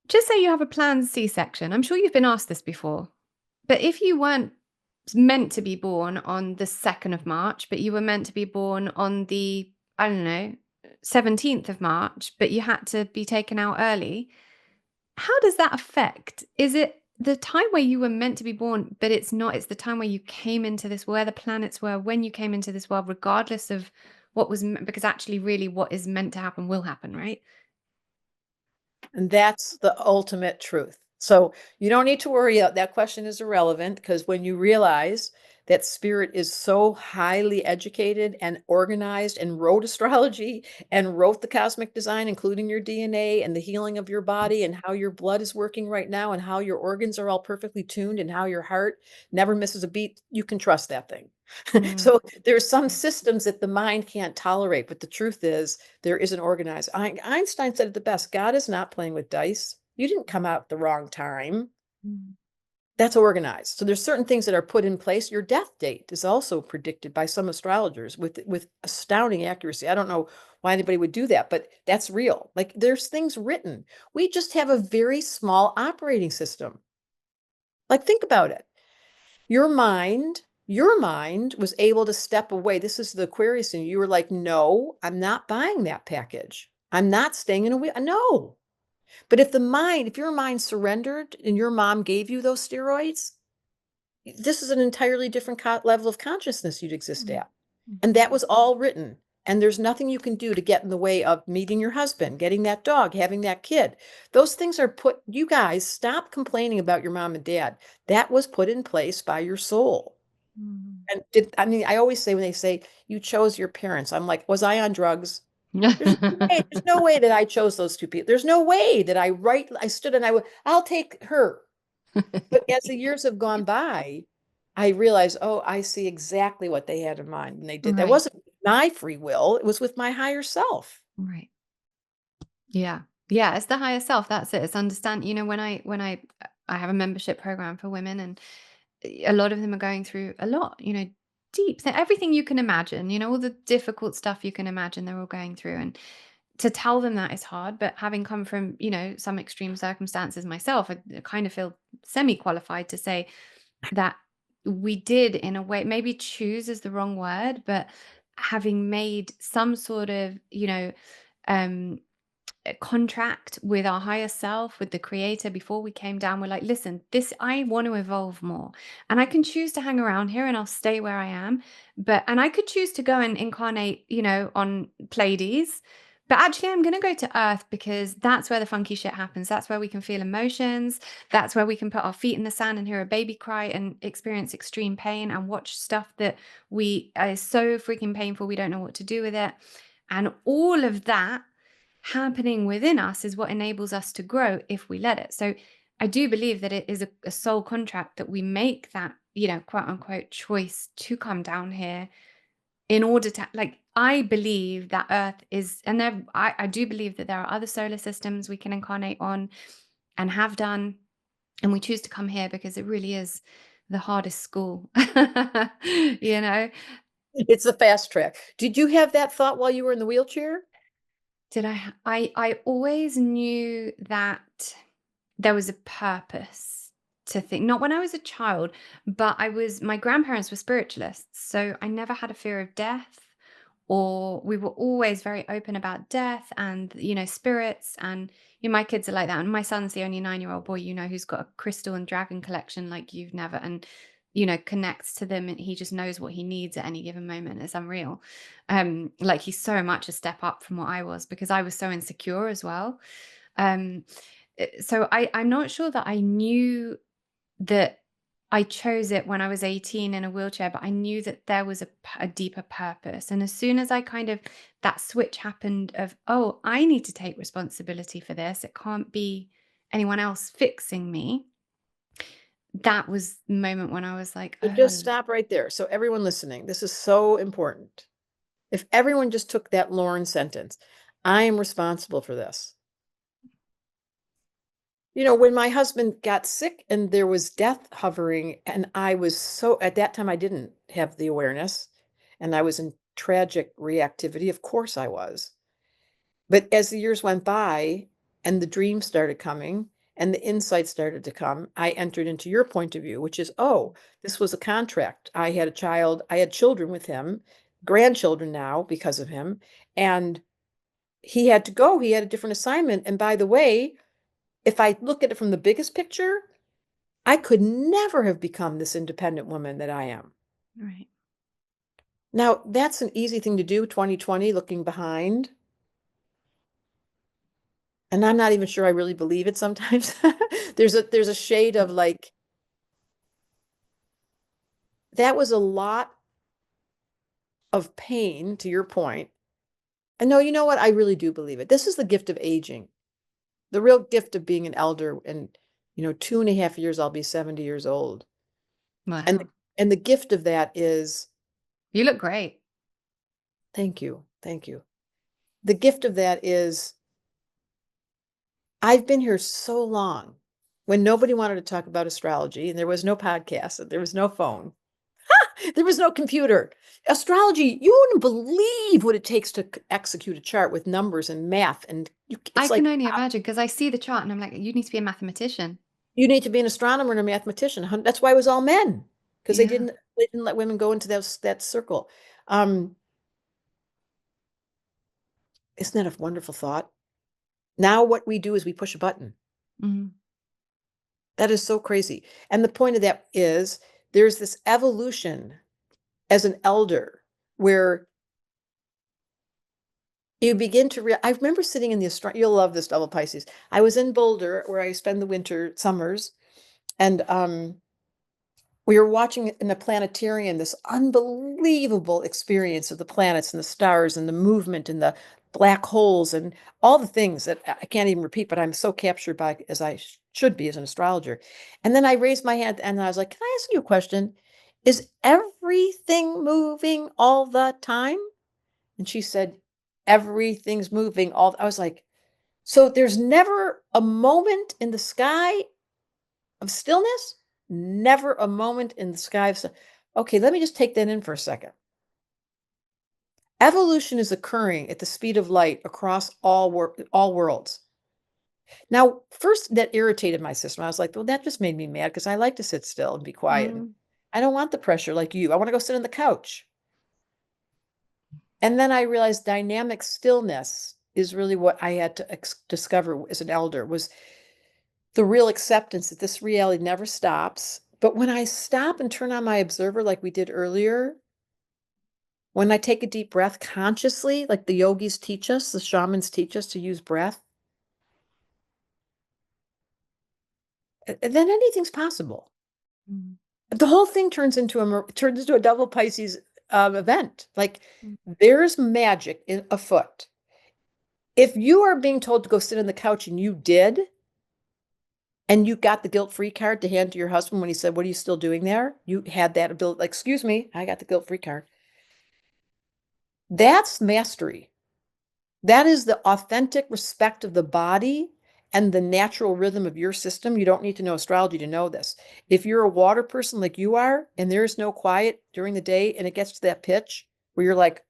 Just say you have a planned C-section. I'm sure you've been asked this before. But if you weren't meant to be born on the 2nd of March, but you were meant to be born on the, I don't know, 17th of March, but you had to be taken out early, how does that affect? Is it the time where you were meant to be born, but it's not? It's the time where you came into this, where the planets were when you came into this world, regardless of what was, because actually, really, what is meant to happen will happen, right? And that's the ultimate truth. So you don't need to worry. That question is irrelevant because when you realize that spirit is so highly educated and organized and wrote astrology and wrote the cosmic design, including your DNA and the healing of your body and how your blood is working right now and how your organs are all perfectly tuned and how your heart never misses a beat, you can trust that thing. Mm. So there's some systems that the mind can't tolerate, but the truth is there isn't organized. Einstein said it the best. God is not playing with dice. You didn't come out at the wrong time. Mm. That's organized. So there's certain things that are put in place. Your death date is also predicted by some astrologers with astounding accuracy. I don't know why anybody would do that, but that's real. Like there's things written. We just have a very small operating system. Like think about it. Your mind was able to step away. This is the Aquarius and you were like, no, I'm not buying that package. I'm not staying in a wheel. No. But if your mind surrendered and your mom gave you those steroids, this is an entirely different level of consciousness you'd exist Mm. at. And Mhm. that was all written. And there's nothing you can do to get in the way of meeting your husband, getting that dog, having that kid. Those things are put, you guys stop complaining about your mom and dad. That was put in place by your soul. Mm. And I always say when they say you chose your parents, I'm like, was I on drugs? There's no way that I chose those two people. There's no way that I stood and I'll take her. But as the years have gone by, I realized, oh, I see exactly what they had in mind when they did. That Right. wasn't my free will. It was with my higher self. Right. Yeah. Yeah, it's the higher self. That's it. It's understand, when I have a membership program for women, and a lot of them are going through a lot, deep, everything you can imagine, all the difficult stuff you can imagine they're all going through. And to tell them that is hard, but having come from, some extreme circumstances myself, I kind of feel semi-qualified to say that we did, in a way, maybe choose is the wrong word, but having made some sort of, um a contract with our higher self, with the creator before we came down. We're like, listen, this, I want to evolve more. And I can choose to hang around here and I'll stay where I am. And I could choose to go and incarnate, on Pleiades. But actually, I'm going to go to Earth because that's where the funky shit happens. That's where we can feel emotions. That's where we can put our feet in the sand and hear a baby cry and experience extreme pain and watch stuff that we is so freaking painful. We don't know what to do with it. And all of that happening within us is what enables us to grow if we let it. So I do believe that it is a soul contract that we make that, quote unquote choice to come down here in order to, like, I believe that Earth is, and I do believe that there are other solar systems we can incarnate on and have done. And we choose to come here because it really is the hardest school, you know? It's the fast track. Did you have that thought while you were in the wheelchair? Did I always knew that there was a purpose to think, not when I was a child, but my grandparents were spiritualists, so I never had a fear of death, or we were always very open about death and, spirits. And my kids are like that, and my son's the only 9-year-old boy, who's got a crystal and dragon collection like you've never, and connects to them, and he just knows what he needs at any given moment. It's unreal. Like, he's so much a step up from what I was, because I was so insecure as well. um so I'm not sure that I knew that I chose it when I was 18 in a wheelchair, but I knew that there was a deeper purpose. And as soon as I kind of, that switch happened of, oh, I need to take responsibility for this, it can't be anyone else fixing me. That was the moment when I was like, So just oh. stop right there. So everyone listening, this is so important. If everyone just took that Lauren sentence, I am responsible for this. When my husband got sick and there was death hovering, and at that time, I didn't have the awareness and I was in tragic reactivity. Of course I was. But as the years went by and the dreams started coming and the insights started to come, I entered into your point of view, which is, oh, this was a contract. I had a child, I had children with him, grandchildren now because of him. And he had to go. He had a different assignment. And by the way, if I look at it from the biggest picture, I could never have become this independent woman that I am. Right. Now, that's an easy thing to do, 2020, looking behind. And I'm not even sure I really believe it sometimes. There's a shade of like, that was a lot of pain, to your point. And no, you know what? I really do believe it. This is the gift of aging, the real gift of being an elder. And 2.5 years, I'll be 70 years old. And Wow. and the gift of that is, You look great. thank you, thank you. The gift of that is, I've been here so long when nobody wanted to talk about astrology and there was no podcast and there was no phone. There was no computer. Astrology, you wouldn't believe what it takes to execute a chart with numbers and math. And I it's like, can only imagine because I see the chart and I'm like, you need to be a mathematician. you need to be an astronomer and a mathematician. That's why it was all men, because they Yeah. didn't let women go into that circle. Um, isn't that a wonderful thought? Now what we do is we push a button. Mhm. That is so crazy. And the point of that is there's this evolution as an elder where you begin to I remember sitting in you'll love this, double Pisces. I was in Boulder where I spend the winter summers, and we were watching in a planetarium this unbelievable experience of the planets and the stars and the movement and the black holes and all the things that I can't even repeat, but I'm so captured by as I should be as an astrologer. And then I raised my hand and I was like, "Can I ask you a question? Is everything moving all the time?" And she said, "Everything's moving all." I was like, "So there's never a moment in the sky of stillness? Never a moment in the sky of Okay, let me just take that in for a second. Evolution is occurring at the speed of light across all worlds. Now, first that irritated my system. I was like, well, that just made me mad because I like to sit still and be quiet. And Mm. I don't want the pressure like you. I want to go sit on the couch. And then I realized dynamic stillness is really what I had to discover as an elder, was the real acceptance that this reality never stops. But when I stop and turn on my observer, like we did earlier, when I take a deep breath consciously, like the yogis teach us, the shamans teach us to use breath, then anything's possible. Mm. The whole thing turns into a double Pisces event. Like, Mm. there's magic afoot. If you are being told to go sit on the couch and you did, and you got the guilt-free card to hand to your husband when he said, "What are you still doing there?" You had that ability, like, "Excuse me, I got the guilt-free card." That's mastery. That is the authentic respect of the body and the natural rhythm of your system. You don't need to know astrology to know this. If you're a water person like you are, and there's no quiet during the day, and it gets to that pitch where you're like,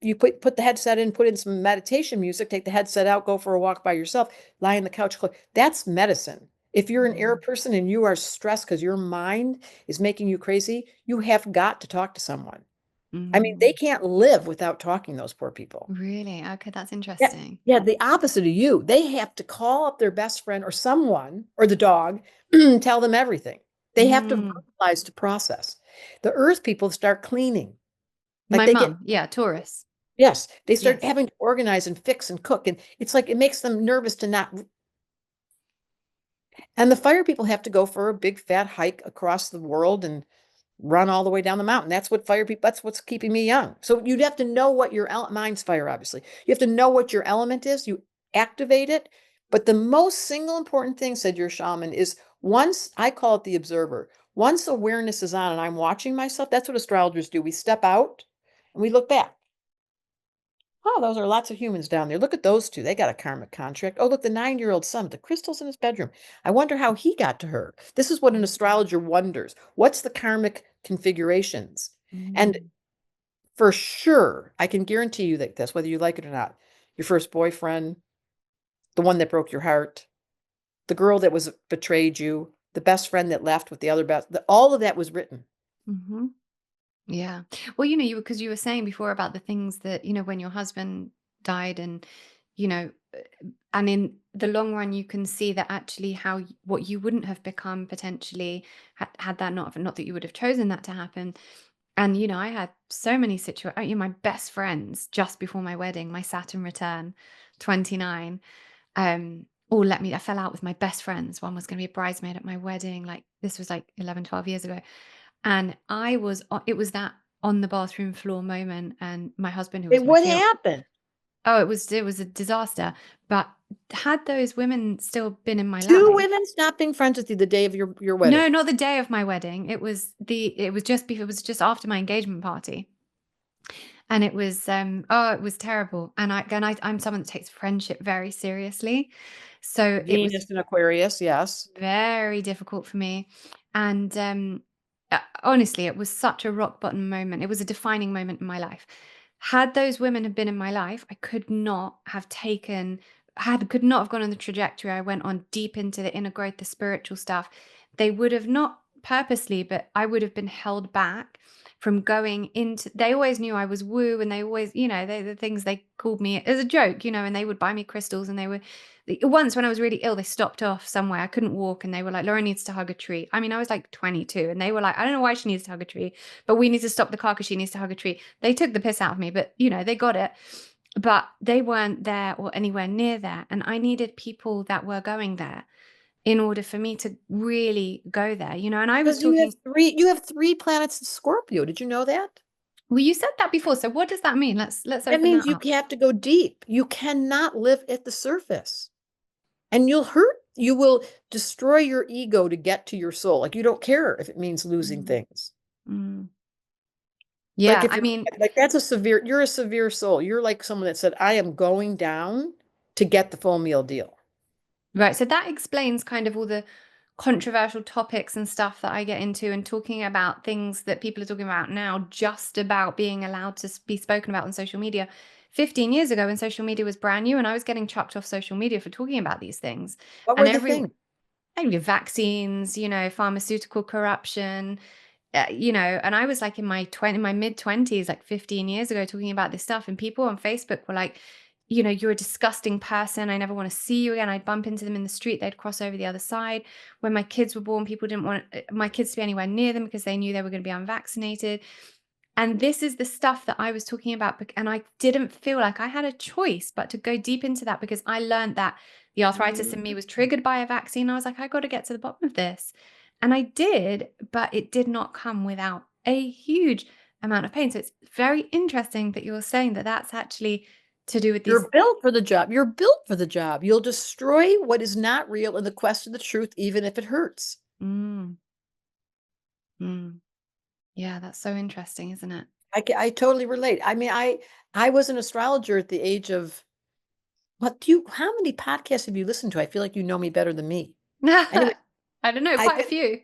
you put the headset in, put in some meditation music, take the headset out, go for a walk by yourself, lie on the couch. That's medicine. If you're an air Mm. person and you are stressed because your mind is making you crazy, you have got to talk to someone. I mean, they Mm. can't live without talking, those poor people. Really? Okay, that's Yeah, interesting. yeah, the opposite of you. They have to call up their best friend or someone or the dog, tell them everything. They have to Mm. verbalize to process. The earth people start cleaning. Like My they get, mum, yeah, Taurus. yes, they start Yes. having to organize and fix and cook. And it's like it makes them nervous to not. And the fire people have to go for a big fat hike across the world and run all the way down the mountain. That's what's keeping me young. So you'd have to know what your mine's fire, obviously. You have to know what your element is. You activate it. But the most single important thing, said your shaman, is once I call it the observer, once awareness is on and I'm watching myself, that's what astrologers do. We step out And we look back. Oh, those are lots of humans down there. Look at those two. They got a karmic contract. Oh, look, the 9-year-old son, the crystals in his bedroom. I wonder how he got to her. This is what an astrologer wonders. What's the karmic configurations? And Mm. for sure, I can guarantee you that this, whether you like it or not, your first boyfriend, the one that broke your heart, the girl that was betrayed you, the best friend that left with the other best, all of that was written. Hmm. Yeah. Well, because you were saying before about the things that, when your husband died and, you know, and in the long run, you can see that actually what you wouldn't have become potentially had that not that you would have chosen that to happen. And, I had so many situations, my best friends just before my wedding, my Saturn return, 29, I fell out with my best friends. One was going to be a bridesmaid at my wedding. Like this was like 11, 12 years ago. And it was that on the bathroom floor moment. And my husband, who It was my would fiance, happen. oh, it was a disaster. But had those women still been in my Two life, women stopped being friends with you the day of your no, wedding. not the day of my wedding. It was just after my engagement party. And it was it was terrible. I'm someone that takes friendship very seriously. So it was Venus and Aquarius, yes. very difficult for me. And honestly, it was such a rock bottom moment. It was a defining moment in my life. Had those women have been in my life, I could not have gone on the trajectory I went on, deep into the inner growth, the spiritual stuff. They would have, not purposely, but I would have been held back from going into. They always knew I was woo, and they always, the things they called me as a joke, and they would buy me crystals, and they were. Once when I was really ill, they stopped off somewhere. I couldn't walk, and they were like, "Laura needs to hug a tree." I mean, I was like 22, and they were like, "I don't know why she needs to hug a tree, but we need to stop the car because she needs to hug a tree." They took the piss out of me, but they got it. But they weren't there or anywhere near there, and I needed people that were going there in order for me to really go there. And I was Because you have talking. three planets in Scorpio. Did you know that? Well, you said that before, so what does that mean? Let's That open means that you up. have to go deep. You cannot live at the surface. And you will destroy your ego to get to your soul. Like you don't care if it means losing Mm, things. mm. Like Yeah, if I you're mean, like you're a severe soul. You're like someone that said, I am going down to get the full meal deal. right. So that explains kind of all the controversial topics and stuff that I get into, and talking about things that people are talking about now, just about being allowed to be spoken about on social media. 15 years ago, when social media was brand new, and I was getting chucked off social media for talking about these things, What and were the things? vaccines, pharmaceutical corruption, and I was like in my mid 20s, like 15 years ago, talking about this stuff, and people on Facebook were like, you're a disgusting person. I never want to see you again. I'd bump into them in the street. They'd cross over the other side. When my kids were born, people didn't want my kids to be anywhere near them because they knew they were going to be unvaccinated. And this is the stuff that I was talking about. And I didn't feel like I had a choice but to go deep into that, because I learned that the arthritis in me was triggered by a vaccine. I was like, I got to get to the bottom of this. And I did, but it did not come without a huge amount of pain. So it's very interesting that you're saying that that's actually to do with these. You're built for the job. You're built for the job. You'll destroy what is not real in the quest of the truth, even if it hurts. Mm, mm. Yeah, that's so interesting, isn't it? I totally relate. I mean, I was an astrologer at the age of how many podcasts have you listened to? I feel like you know me better than me. Anyway, I don't know, I've quite a been few.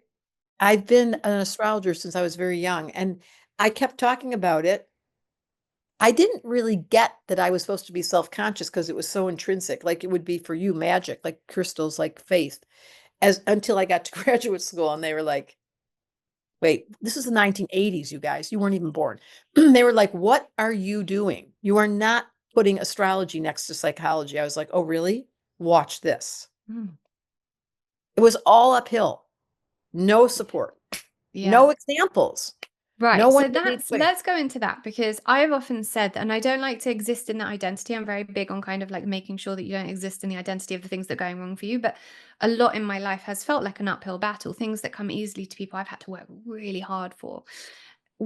I've been an astrologer since I was very young, and I kept talking about it. I didn't really get that I was supposed to be self-conscious because it was so intrinsic, like it would be for you magic, like crystals, like faith, as until I got to graduate school and they were like, wait, this is the 1980s, you guys. You weren't even born. They were like, what are you doing? You are not putting astrology next to psychology. I was like, oh, really? Watch this. Mm. It was all uphill, no support, Yeah. no examples, no Right. one So to lead the way. let's go into that, because I've often said, and I don't like to exist in that identity. I'm very big on kind of like making sure that you don't exist in the identity of the things that are going wrong for you. But a lot in my life has felt like an uphill battle. Things that come easily to people, I've had to work really hard for.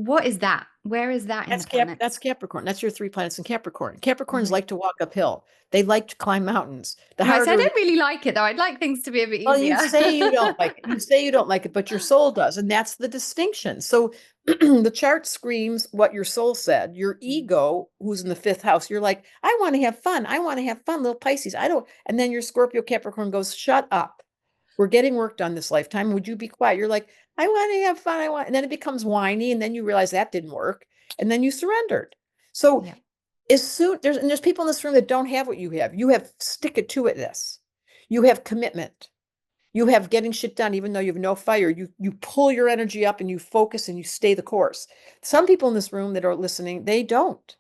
what is that? Where is that in the That's planets? Capricorn. That's your 3 planets in Capricorn. Capricorns Right. like to walk uphill. They like to climb mountains. The Right. So I harder don't really like it though. I'd like things to be a bit Well, you easier. say you don't like it. You say you don't like it, but your soul does. And that's the distinction. So the chart screams what your soul said. Your ego, who's in the fifth house, you're like, I want to have fun. I want to have fun, little Pisces. I don't. And then your Scorpio Capricorn goes, shut up. We're getting work done this lifetime. Would you be quiet? You're like, I want to have fun. I want. And then it becomes whiny. And then you realize that didn't work. And then you surrendered. So Yeah. as soon there's people in this room that don't have what you have. You have stick it to it this. You have commitment. You have getting shit done, even though you have no fire. You pull your energy up and you focus and you stay the course. Some people in this room that are listening, they don't.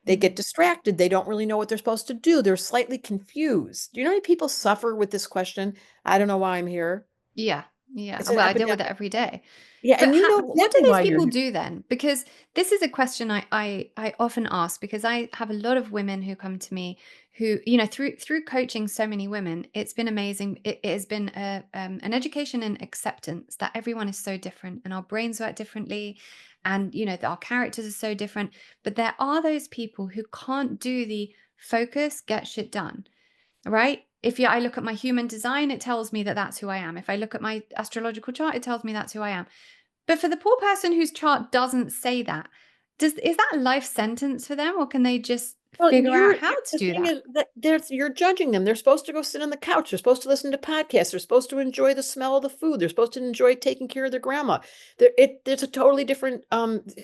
They get Mm. distracted. They don't really know what they're supposed to do. They're slightly confused. Do you know how many people suffer with this question? I don't know why I'm here. Yeah. Yeah. It's an Well, I deal with it epidemic. every day. Yeah, But and you know what do exactly these why you're people here. do then? Because this is a question I often ask because I have a lot of women who come to me who, through coaching so many women, it's been amazing. It has been an education and acceptance that everyone is so different and our brains work differently and, that our characters are so different. But there are those people who can't do the focus, get shit done. Right? If I look at my human design, it tells me that that's who I am. If I look at my astrological chart, it tells me that's who I am. But for the poor person whose chart doesn't say that, is that a life sentence for them, or can they just Well, figure out how to the do thing that? is that you're judging them. They're supposed to go sit on the couch. They're supposed to listen to podcasts. They're supposed to enjoy the smell of the food. They're supposed to enjoy taking care of their grandma. There's a totally different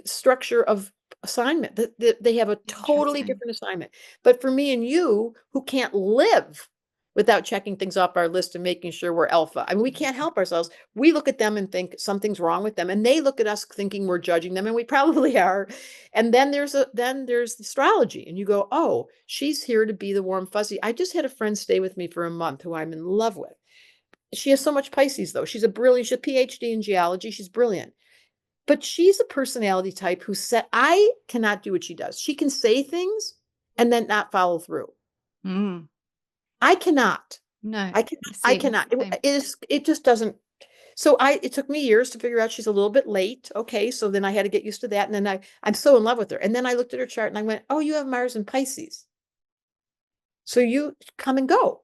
structure of assignment. They have a totally Interesting. different assignment. But for me and you, who can't live without checking things off our list and making sure we're alpha, I mean, we can't help ourselves. We look at them and think something's wrong with them, and they look at us thinking we're judging them, and we probably are. And then there's astrology, and you go, oh, she's here to be the warm fuzzy. I just had a friend stay with me for a month who I'm in love with. She has so much Pisces, though. She's a PhD in geology. She's brilliant. But she's a personality type who said, I cannot do what she does. She can say things and then not follow through. Mm, I cannot. no, I cannot. I same, cannot. same. It just doesn't. So it took me years to figure out she's a little bit late. Okay. So then I had to get used to that. And then I'm so in love with her. And then I looked at her chart and I went, oh, you have Mars in Pisces. So you come and go.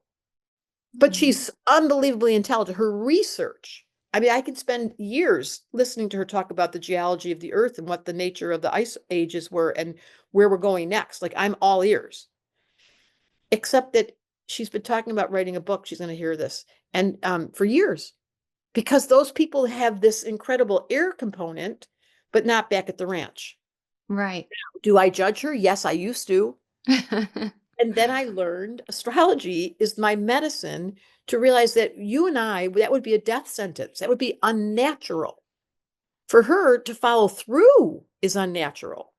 But Mm, she's unbelievably intelligent. Her research, I mean, I could spend years listening to her talk about the geology of the earth and what the nature of the ice ages were and where we're going next. Like I'm all ears, except that she's been talking about writing a book. She's going to hear this. And for years, because those people have this incredible air component, but not back at the ranch. right. Do I judge her? Yes, I used to. And then I learned astrology is my medicine to realize that you and I, that would be a death sentence. That would be unnatural. For her to follow through is unnatural.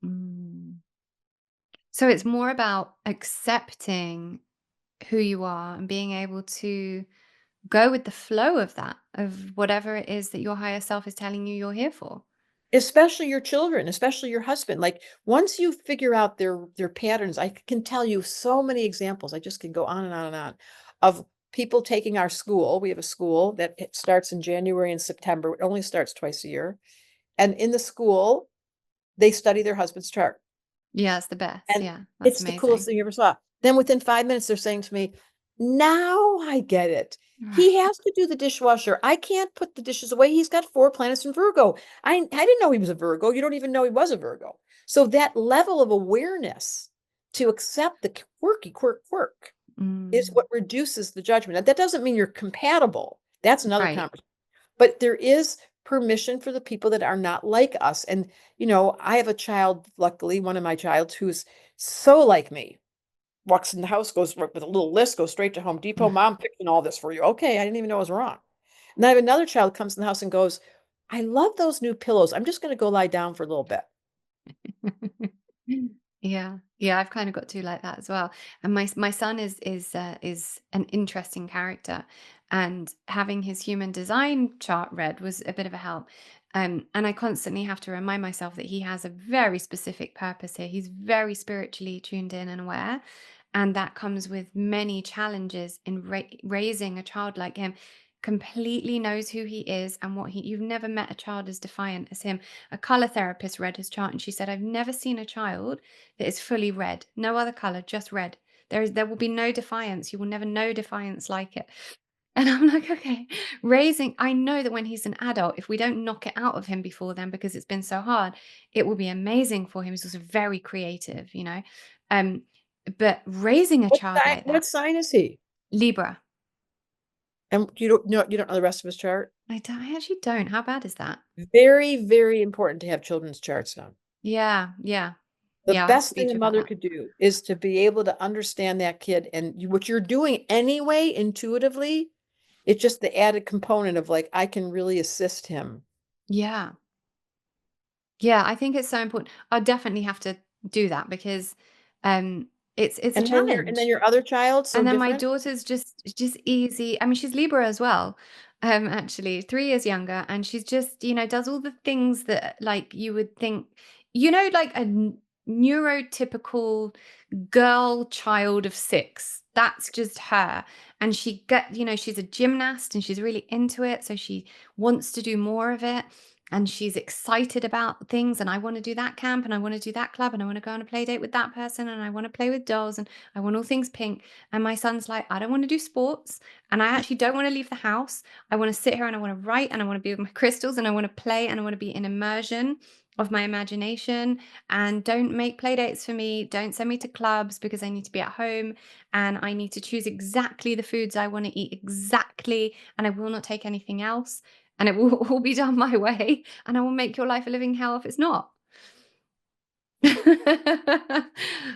Mm. So it's more about accepting who you are and being able to go with the flow of that, of whatever it is that your higher self is telling you you're here for. Especially your children, especially your husband. Like once you figure out their patterns, I can tell you so many examples. I just can go on and on and on of people taking our school. We have a school that it starts in January and September. It only starts twice a year. And in the school, they study their husband's chart. Yeah, it's the best. And Yeah, that's it's the coolest amazing. thing you ever saw. Then within 5 minutes, they're saying to me, now I get it. He Right. has to do the dishwasher. I can't put the dishes away. He's got 4 planets in Virgo. I didn't know he was a Virgo. You don't even know he was a Virgo. So that level of awareness to accept the quirk is Mm, what reduces the judgment. Now, that doesn't mean you're compatible. That's another right. conversation. But there is permission for the people that are not like us. And, I have a child, luckily, one of my childs who's so like me. Walks in the house, goes with a little list, goes straight to Home Depot. Mom, fixing all this for you. Okay, I didn't even know it was wrong. And then I have another child comes in the house and goes, I love those new pillows. I'm just going to go lie down for a little bit. Yeah. Yeah, I've kind of got two like that as well. And my son is an interesting character, and having his human design chart read was a bit of a help. And I constantly have to remind myself that he has a very specific purpose here. He's very spiritually tuned in and aware, and that comes with many challenges in raising a child like him. completely knows who he is and what you've never met a child as defiant as him. A color therapist read his chart and she said, I've never seen a child that is fully red, no other color, just red. There will be no defiance. You will never know defiance like it. And I'm like, okay, I know that when he's an adult, if we don't knock it out of him before then, because it's been so hard, it will be amazing for him. He's also very creative, you know. Um, but raising a child like that, What sign is he? Libra. And you don't know the rest of his chart? I actually don't. How bad is that? Very, very important to have children's charts done. Yeah, yeah, The yeah. I'll have to best speak thing to a you about mother that. could do is to be able to understand that kid and what you're doing anyway, intuitively. It's just the added component of like, I can really assist him. Yeah, yeah. I think it's so important. I'll definitely have to do that because um, it's a And then challenge. your other child, so And then my different. daughter's just easy. I mean, she's Libra as well, actually, 3 years younger, and she's just, does all the things that like you would think, like a neurotypical girl child of 6. That's just her. And she's a gymnast and she's really into it, so she wants to do more of it. And she's excited about things, and I want to do that camp, and I want to do that club, and I want to go on a play date with that person, and I want to play with dolls, and I want all things pink. And my son's like, I don't want to do sports, and I actually don't want to leave the house. I want to sit here and I want to write, and I want to be with my crystals, and I want to play, and I want to be in immersion of my imagination. And don't make play dates for me. Don't send me to clubs because I need to be at home, and I need to choose exactly the foods I want to eat exactly, and I will not take anything else. And it will all be done my way, and I will make your life a living hell if it's not.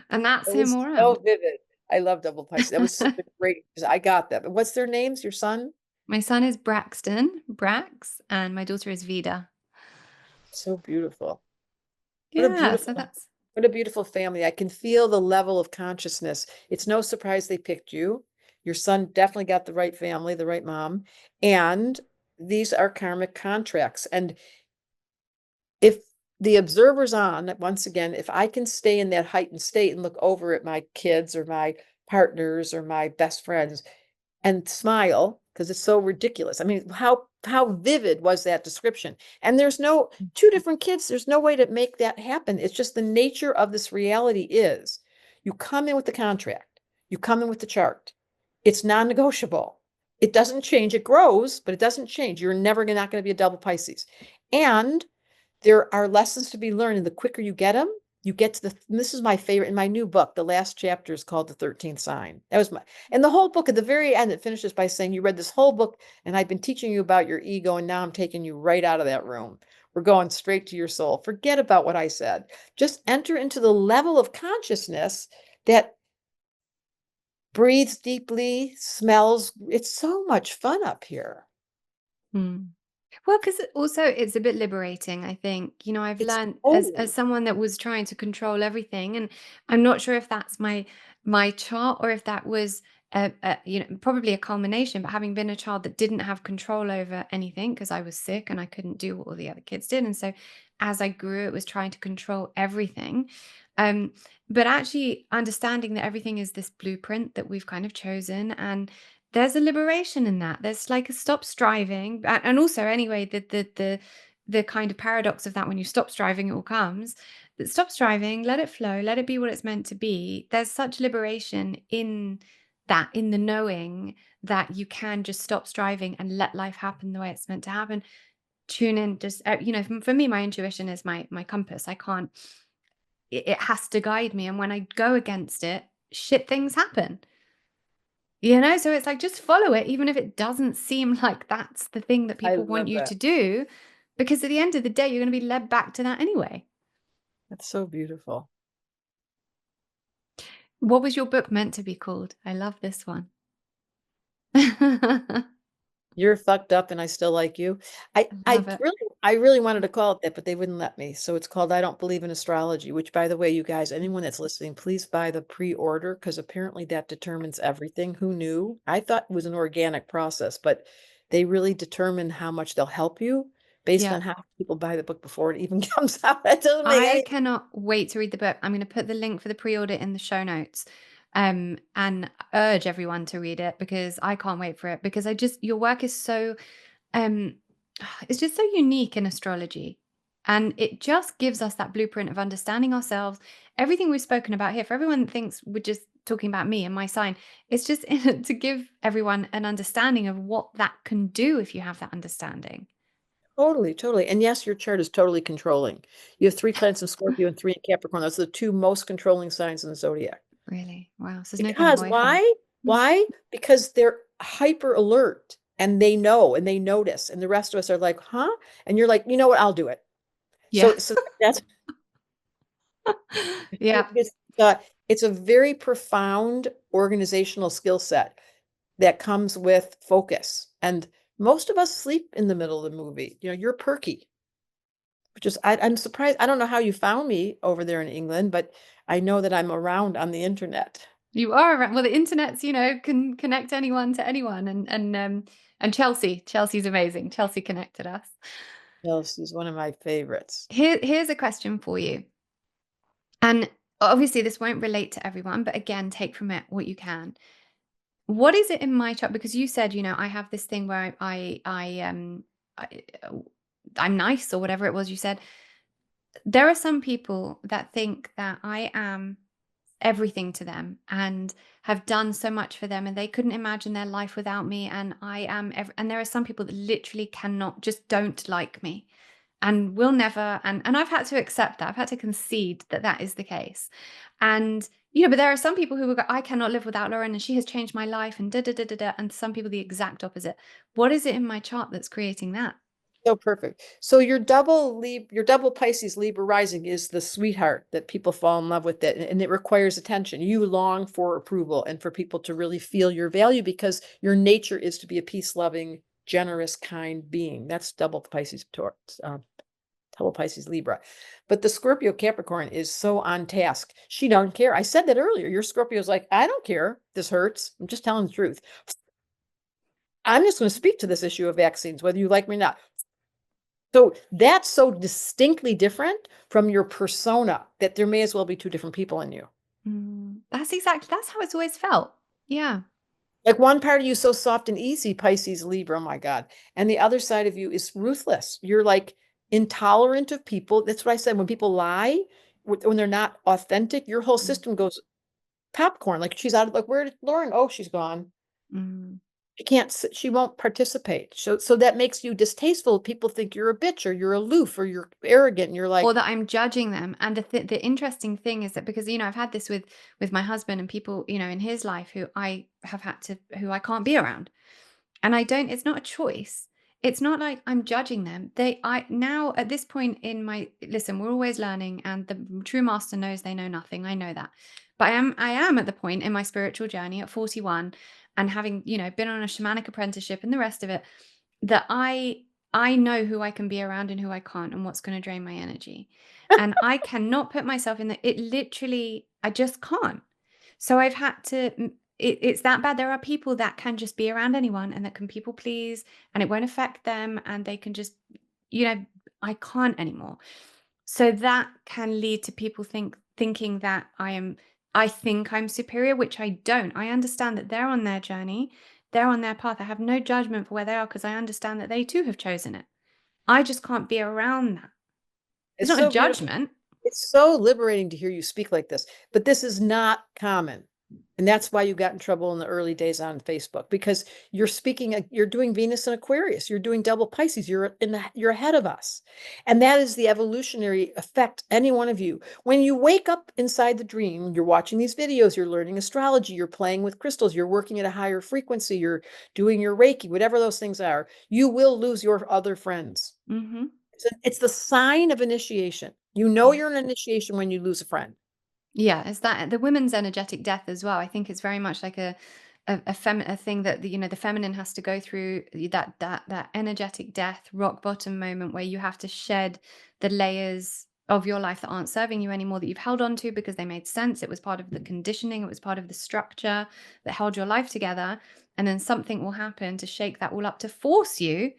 And that's It him was or so him. vivid. I love double Pisces. That was such a great, because I got that. But what's their names? Your son? My son is Braxton, Brax, and my daughter is Vida. So beautiful. What a Yeah, so beautiful, that's what a beautiful family. I can feel the level of consciousness. It's no surprise they picked you. Your son definitely got the right family, the right mom. And these are karmic contracts. And if the observer's on, once again, if I can stay in that heightened state and look over at my kids or my partners or my best friends and smile because it's so ridiculous. I mean, how vivid was that description? And there's no two different kids. There's no way to make that happen. It's just the nature of this reality is you come in with the contract, you come in with the chart. It's non-negotiable. It doesn't change. It grows, but it doesn't change. You're never not going to be a double Pisces. And there are lessons to be learned. And the quicker you get them, you get to this is my favorite in my new book. The last chapter is called The 13th Sign. That was and the whole book at the very end, it finishes by saying, you read this whole book and I've been teaching you about your ego. And now I'm taking you right out of that room. We're going straight to your soul. Forget about what I said. Just enter into the level of consciousness that breathes deeply, smells. It's so much fun up here. hmm. Well, because also it's a bit liberating, I think. I've It's learned as totally. someone that was trying to control everything, and I'm not sure if that's my chart or if that was probably a culmination. But having been a child that didn't have control over anything because I was sick and I couldn't do what all the other kids did, and so as I grew, it was trying to control everything. Um, but actually understanding that everything is this blueprint that we've kind of chosen, and there's a liberation in that. There's like a stop striving, and also anyway, the kind of paradox of that, when you stop striving, it all comes. But stop striving, let it flow, let it be what it's meant to be. There's such liberation in that, in the knowing that you can just stop striving and let life happen the way it's meant to happen. Tune in, just for me, my intuition is my compass. I can't. It has to guide me, and when I go against it, shit things happen. So it's like, just follow it, even if it doesn't seem like that's the thing that I people want love you that. to do, because at the end of the day, you're going to be led back to that anyway. That's so beautiful. What was your book meant to be called? I love this one. I You're fucked up and I still like you. love it. I really wanted to call it that, but they wouldn't let me. So it's called I Don't Believe in Astrology, which by the way, you guys, anyone that's listening, please buy the pre-order because apparently that determines everything. Who knew? I thought it was an organic process, but they really determine how much they'll help you based Yeah. on how people buy the book before it even comes out. That doesn't make I any cannot wait to read the book. I'm going to put the link for the pre-order in the show notes. and urge everyone to read it because I can't wait for it, because your work is so um it's just so unique in astrology, and it just gives us that blueprint of understanding ourselves. Everything we've spoken about here, for everyone that thinks we're just talking about me and my sign, it's just to give everyone an understanding of what that can do if you have that understanding. Totally, totally. And yes, your chart is totally controlling. You have 3 planets in Scorpio and 3 in Capricorn. Those are the 2 most controlling signs in the zodiac. Really? Wow. So there's no getting Because away from it. why? Mm. Why? Because they're hyper alert and they know and they notice. And the rest of us are like, huh? And you're like, you know what? I'll do it. Yeah. So that's Yeah. it's it's a very profound organizational skill set that comes with focus. And most of us sleep in the middle of the movie. You're perky, which is I'm surprised. I don't know how you found me over there in England, but I know that I'm around on the internet. You are around. Well, the internet's, can connect anyone to anyone, and Chelsea's amazing. Chelsea connected us. Chelsea's one of my favorites. Here's a question for you. And obviously this won't relate to everyone, but again, take from it what you can. What is it in my chart? Because you said, I have this thing where I I'm nice, or whatever it was you said. There are some people that think that I am everything to them and have done so much for them, and they couldn't imagine their life without me, and I am and there are some people that literally cannot, just don't like me, and will never, and I've had to accept that. I've had to concede that that is the case. And but there are some people who will go, I cannot live without Lauren, and she has changed my life, and da da da da da. And some people the exact opposite. What is it in my chart that's creating that? So perfect. So your double Pisces Libra rising is the sweetheart that people fall in love with, it, and it requires attention. You long for approval and for people to really feel your value because your nature is to be a peace-loving, generous, kind being. That's double Pisces Taurus, double Pisces Libra. But the Scorpio Capricorn is so on task. She don't care. I said that earlier. Your Scorpio's like, I don't care. This hurts. I'm just telling the truth. I'm just going to speak to this issue of vaccines, whether you like me or not. So that's so distinctly different from your persona that there may as well be 2 different people in you. That's how it's always felt. Yeah. Like one part of you is so soft and easy, Pisces, Libra, oh my God. And the other side of you is ruthless. You're like intolerant of people. That's what I said. When people lie, when they're not authentic, your whole Mm. system goes popcorn. Like she's out of, like, where did Lauren? Oh, she's gone. Mm. She won't participate. So that makes you distasteful. People think you're a bitch or you're aloof or you're arrogant. And you're Or like, that I'm judging them. And the interesting thing is that, because I've had this with my husband and people in his life who who I can't be around, and I don't. It's not a choice. It's not like I'm judging them. I now, at this point in my, listen, we're always learning, and the true master knows they know nothing. I know that, but I am at the point in my spiritual journey at 41, and having been on a shamanic apprenticeship and the rest of it, that I know who I can be around and who I can't, and what's going to drain my energy. And I cannot put myself in it literally, I just can't. So I've had to, it's that bad. There are people that can just be around anyone and that can people please, and it won't affect them, and they can just, you know, I can't anymore. So that can lead to people thinking that I think I'm superior, which I don't. I understand that they're on their journey, they're on their path. I have no judgment for where they are, because I understand that they too have chosen it. I just can't be around that. It's it's not a so beautiful. judgment. It's so liberating to hear you speak like this, but this is not common. And that's why you got in trouble in the early days on Facebook, because you're doing Venus and Aquarius, you're doing double Pisces, you're ahead of us. And that is the evolutionary effect, any one of you. When you wake up inside the dream, you're watching these videos, you're learning astrology, you're playing with crystals, you're working at a higher frequency, you're doing your Reiki, whatever those things are, you will lose your other friends. Mm-hmm. It's the sign of initiation. You know Yeah. you're in initiation when you lose a friend. Yeah, it's that the women's energetic death as well. I think it's very much like a thing that the feminine has to go through, that energetic death, rock bottom moment where you have to shed the layers of your life that aren't serving you anymore, that you've held on to because they made sense. It was part of the conditioning, it was part of the structure that held your life together. And then something will happen to shake that all up, to force you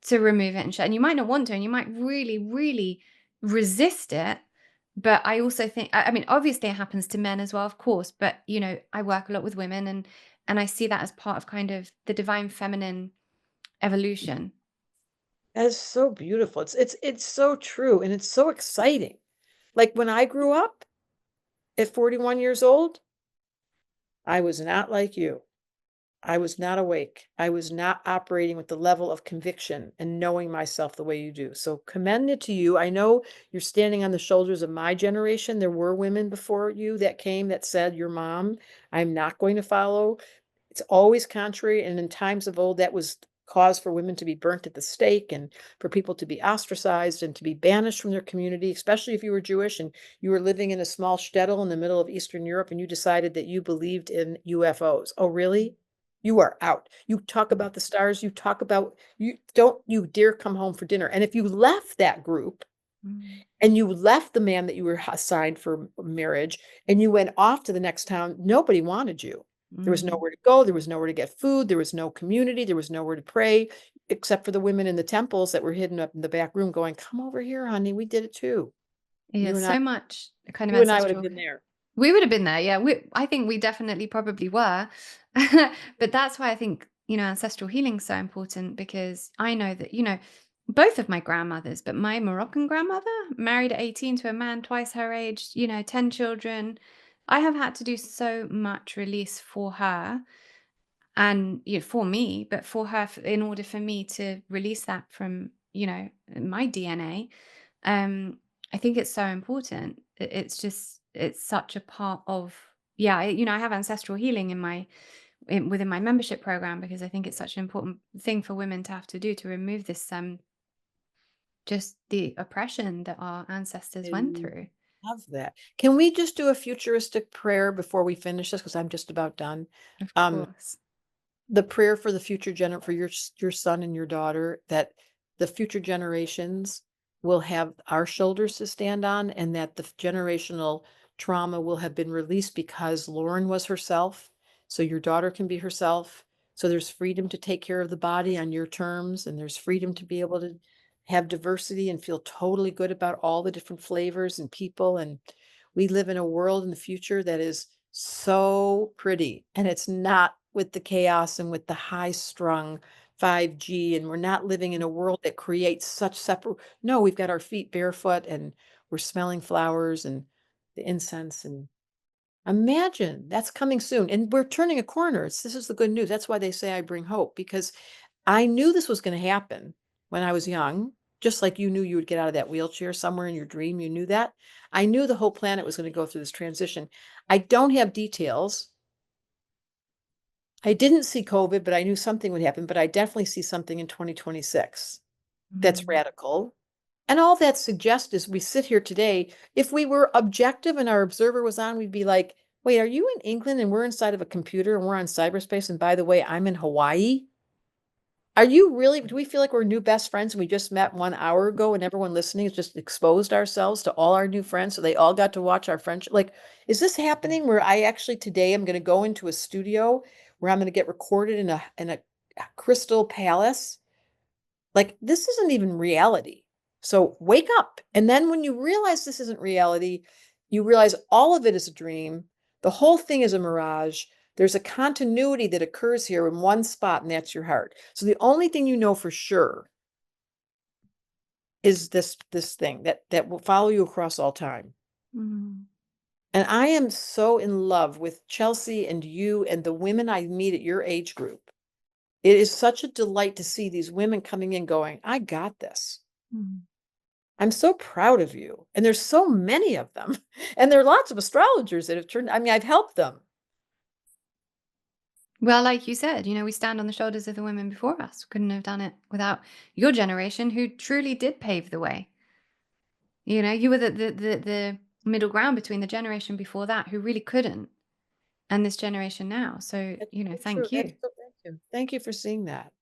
to remove it and shed. And you might not want to, and you might really, really resist it. But I also think, I mean, obviously it happens to men as well, of course, but I work a lot with women, and I see that as part of kind of the divine feminine evolution. That is so beautiful. It's so true, and it's so exciting. Like when I grew up at 41 years old, I was not like you. I was not awake. I was not operating with the level of conviction and knowing myself the way you do. So commend it to you. I know you're standing on the shoulders of my generation. There were women before you that came that said, your mom, I'm not going to follow. It's always contrary. And in times of old, that was cause for women to be burnt at the stake and for people to be ostracized and to be banished from their community, especially if you were Jewish and you were living in a small shtetl in the middle of Eastern Europe and you decided that you believed in UFOs. Oh, really? You are out. You talk about the stars, you talk about, you don't you dare come home for dinner. And if you left that group Mm. and you left the man that you were assigned for marriage and you went off to the next town, nobody wanted you. There was Mm. nowhere to go, there was nowhere to get food, there was no community, there was nowhere to pray, except for the women in the temples that were hidden up in the back room going, come over here, honey, we did it too. Yeah, You and I, so much kind of you and I would have ancestral. been there. We would have been there, yeah. I think we definitely probably were. But that's why I think, ancestral healing is so important, because I know that, both of my grandmothers, but my Moroccan grandmother married at 18 to a man twice her age, 10 children. I have had to do so much release for her and for me, but for her, in order for me to release that from, my DNA. I think it's so important. It's just, it's such a part of, yeah, I have ancestral healing within my membership program, because I think it's such an important thing for women to have to do, to remove this, just the oppression that our ancestors went I through. love that. Can we just do a futuristic prayer before we finish this? Because I'm just about done. Of Um, course. the prayer for the future for your son and your daughter, that the future generations will have our shoulders to stand on, and that the generational trauma will have been released because Lauren was herself, so your daughter can be herself. So there's freedom to take care of the body on your terms, and there's freedom to be able to have diversity and feel totally good about all the different flavors and people. And we live in a world in the future that is so pretty, and it's not with the chaos and with the high strung 5G, and we're not living in a world that creates such separate. No, we've got our feet barefoot and we're smelling flowers and the incense, and imagine that's coming soon, and we're turning a corner. This is the good news. That's why they say I bring hope, because I knew this was going to happen when I was young, just like you knew you would get out of that wheelchair somewhere in your dream. You knew that. I knew the whole planet was going to go through this transition. I don't have details. I didn't see COVID, but I knew something would happen. But I definitely see something in 2026 that's Mm. radical. And all that suggests is we sit here today. If we were objective and our observer was on, we'd be like, wait, are you in England and we're inside of a computer and we're on cyberspace? And by the way, I'm in Hawaii. Are you really, do we feel like we're new best friends and we just met 1 hour ago and everyone listening has just exposed ourselves to all our new friends so they all got to watch our friendship? Like, is this happening where I actually today I'm going to go into a studio where I'm going to get recorded in a crystal palace? Like, this isn't even reality. So wake up. And then when you realize this isn't reality, you realize all of it is a dream. The whole thing is a mirage. There's a continuity that occurs here in one spot, and that's your heart. So the only thing you know for sure is this thing that will follow you across all time. Mm. And I am so in love with Chelsea and you and the women I meet at your age group. It is such a delight to see these women coming in going, I got this. Mm. I'm so proud of you. And there's so many of them. And there are lots of astrologers that have turned, I mean, I've helped them. Well, like you said, we stand on the shoulders of the women before us. Couldn't have done it without your generation, who truly did pave the way. You were the middle ground between the generation before that, who really couldn't, and this generation now. So, That's so true. thank you. Thank you. Thank you for seeing that.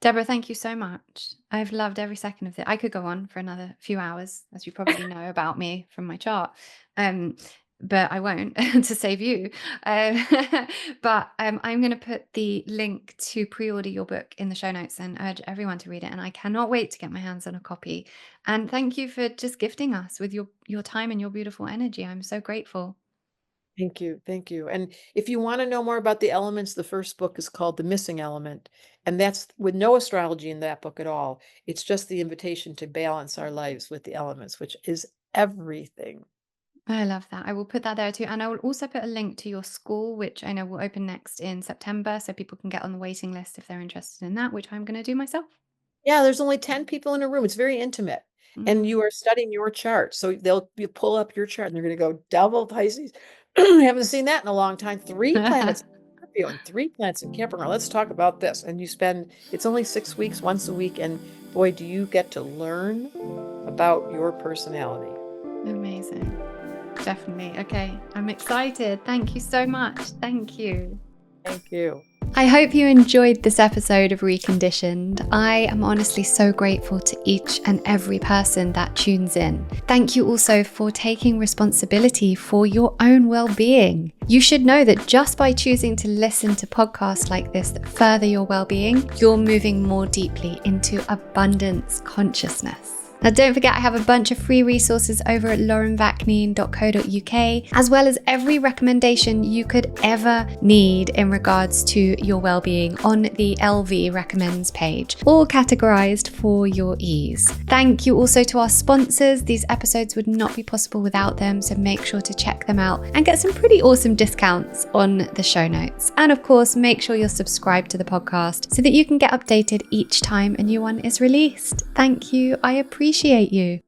Deborah, thank you so much. I've loved every second of it. I could go on for another few hours, as you probably know about me from my chart. Um, but I won't to save you. Um, but I'm going to put the link to pre-order your book in the show notes and urge everyone to read it. And I cannot wait to get my hands on a copy. And thank you for just gifting us with your time and your beautiful energy. I'm so grateful. Thank you. Thank you. And if you want to know more about the elements, the first book is called The Missing Element. And that's with no astrology in that book at all. It's just the invitation to balance our lives with the elements, which is everything. I love that. I will put that there too. And I will also put a link to your school, which I know will open next in September. So people can get on the waiting list if they're interested in that, which I'm going to do myself. Yeah, there's only 10 people in a room. It's very intimate. And you Mm. are studying your chart. So you pull up your chart and they're going to go double Pisces. Haven't seen that in a long time. 3 planets in Scorpio and 3 planets in Capricorn. Let's talk about this. And it's only 6 weeks, once a week. And boy, do you get to learn about your personality. Amazing. Definitely. Okay. I'm excited. Thank you so much. Thank you. Thank you. I hope you enjoyed this episode of Reconditioned. I am honestly so grateful to each and every person that tunes in. Thank you also for taking responsibility for your own well-being. You should know that just by choosing to listen to podcasts like this that further your well-being, you're moving more deeply into abundance consciousness. Now, don't forget, I have a bunch of free resources over at laurenvakneen.co.uk, as well as every recommendation you could ever need in regards to your well-being on the LV Recommends page, all categorized for your ease. Thank you also to our sponsors. These episodes would not be possible without them, so make sure to check them out and get some pretty awesome discounts on the show notes. And of course, make sure you're subscribed to the podcast so that you can get updated each time a new one is released. Thank you. I appreciate you.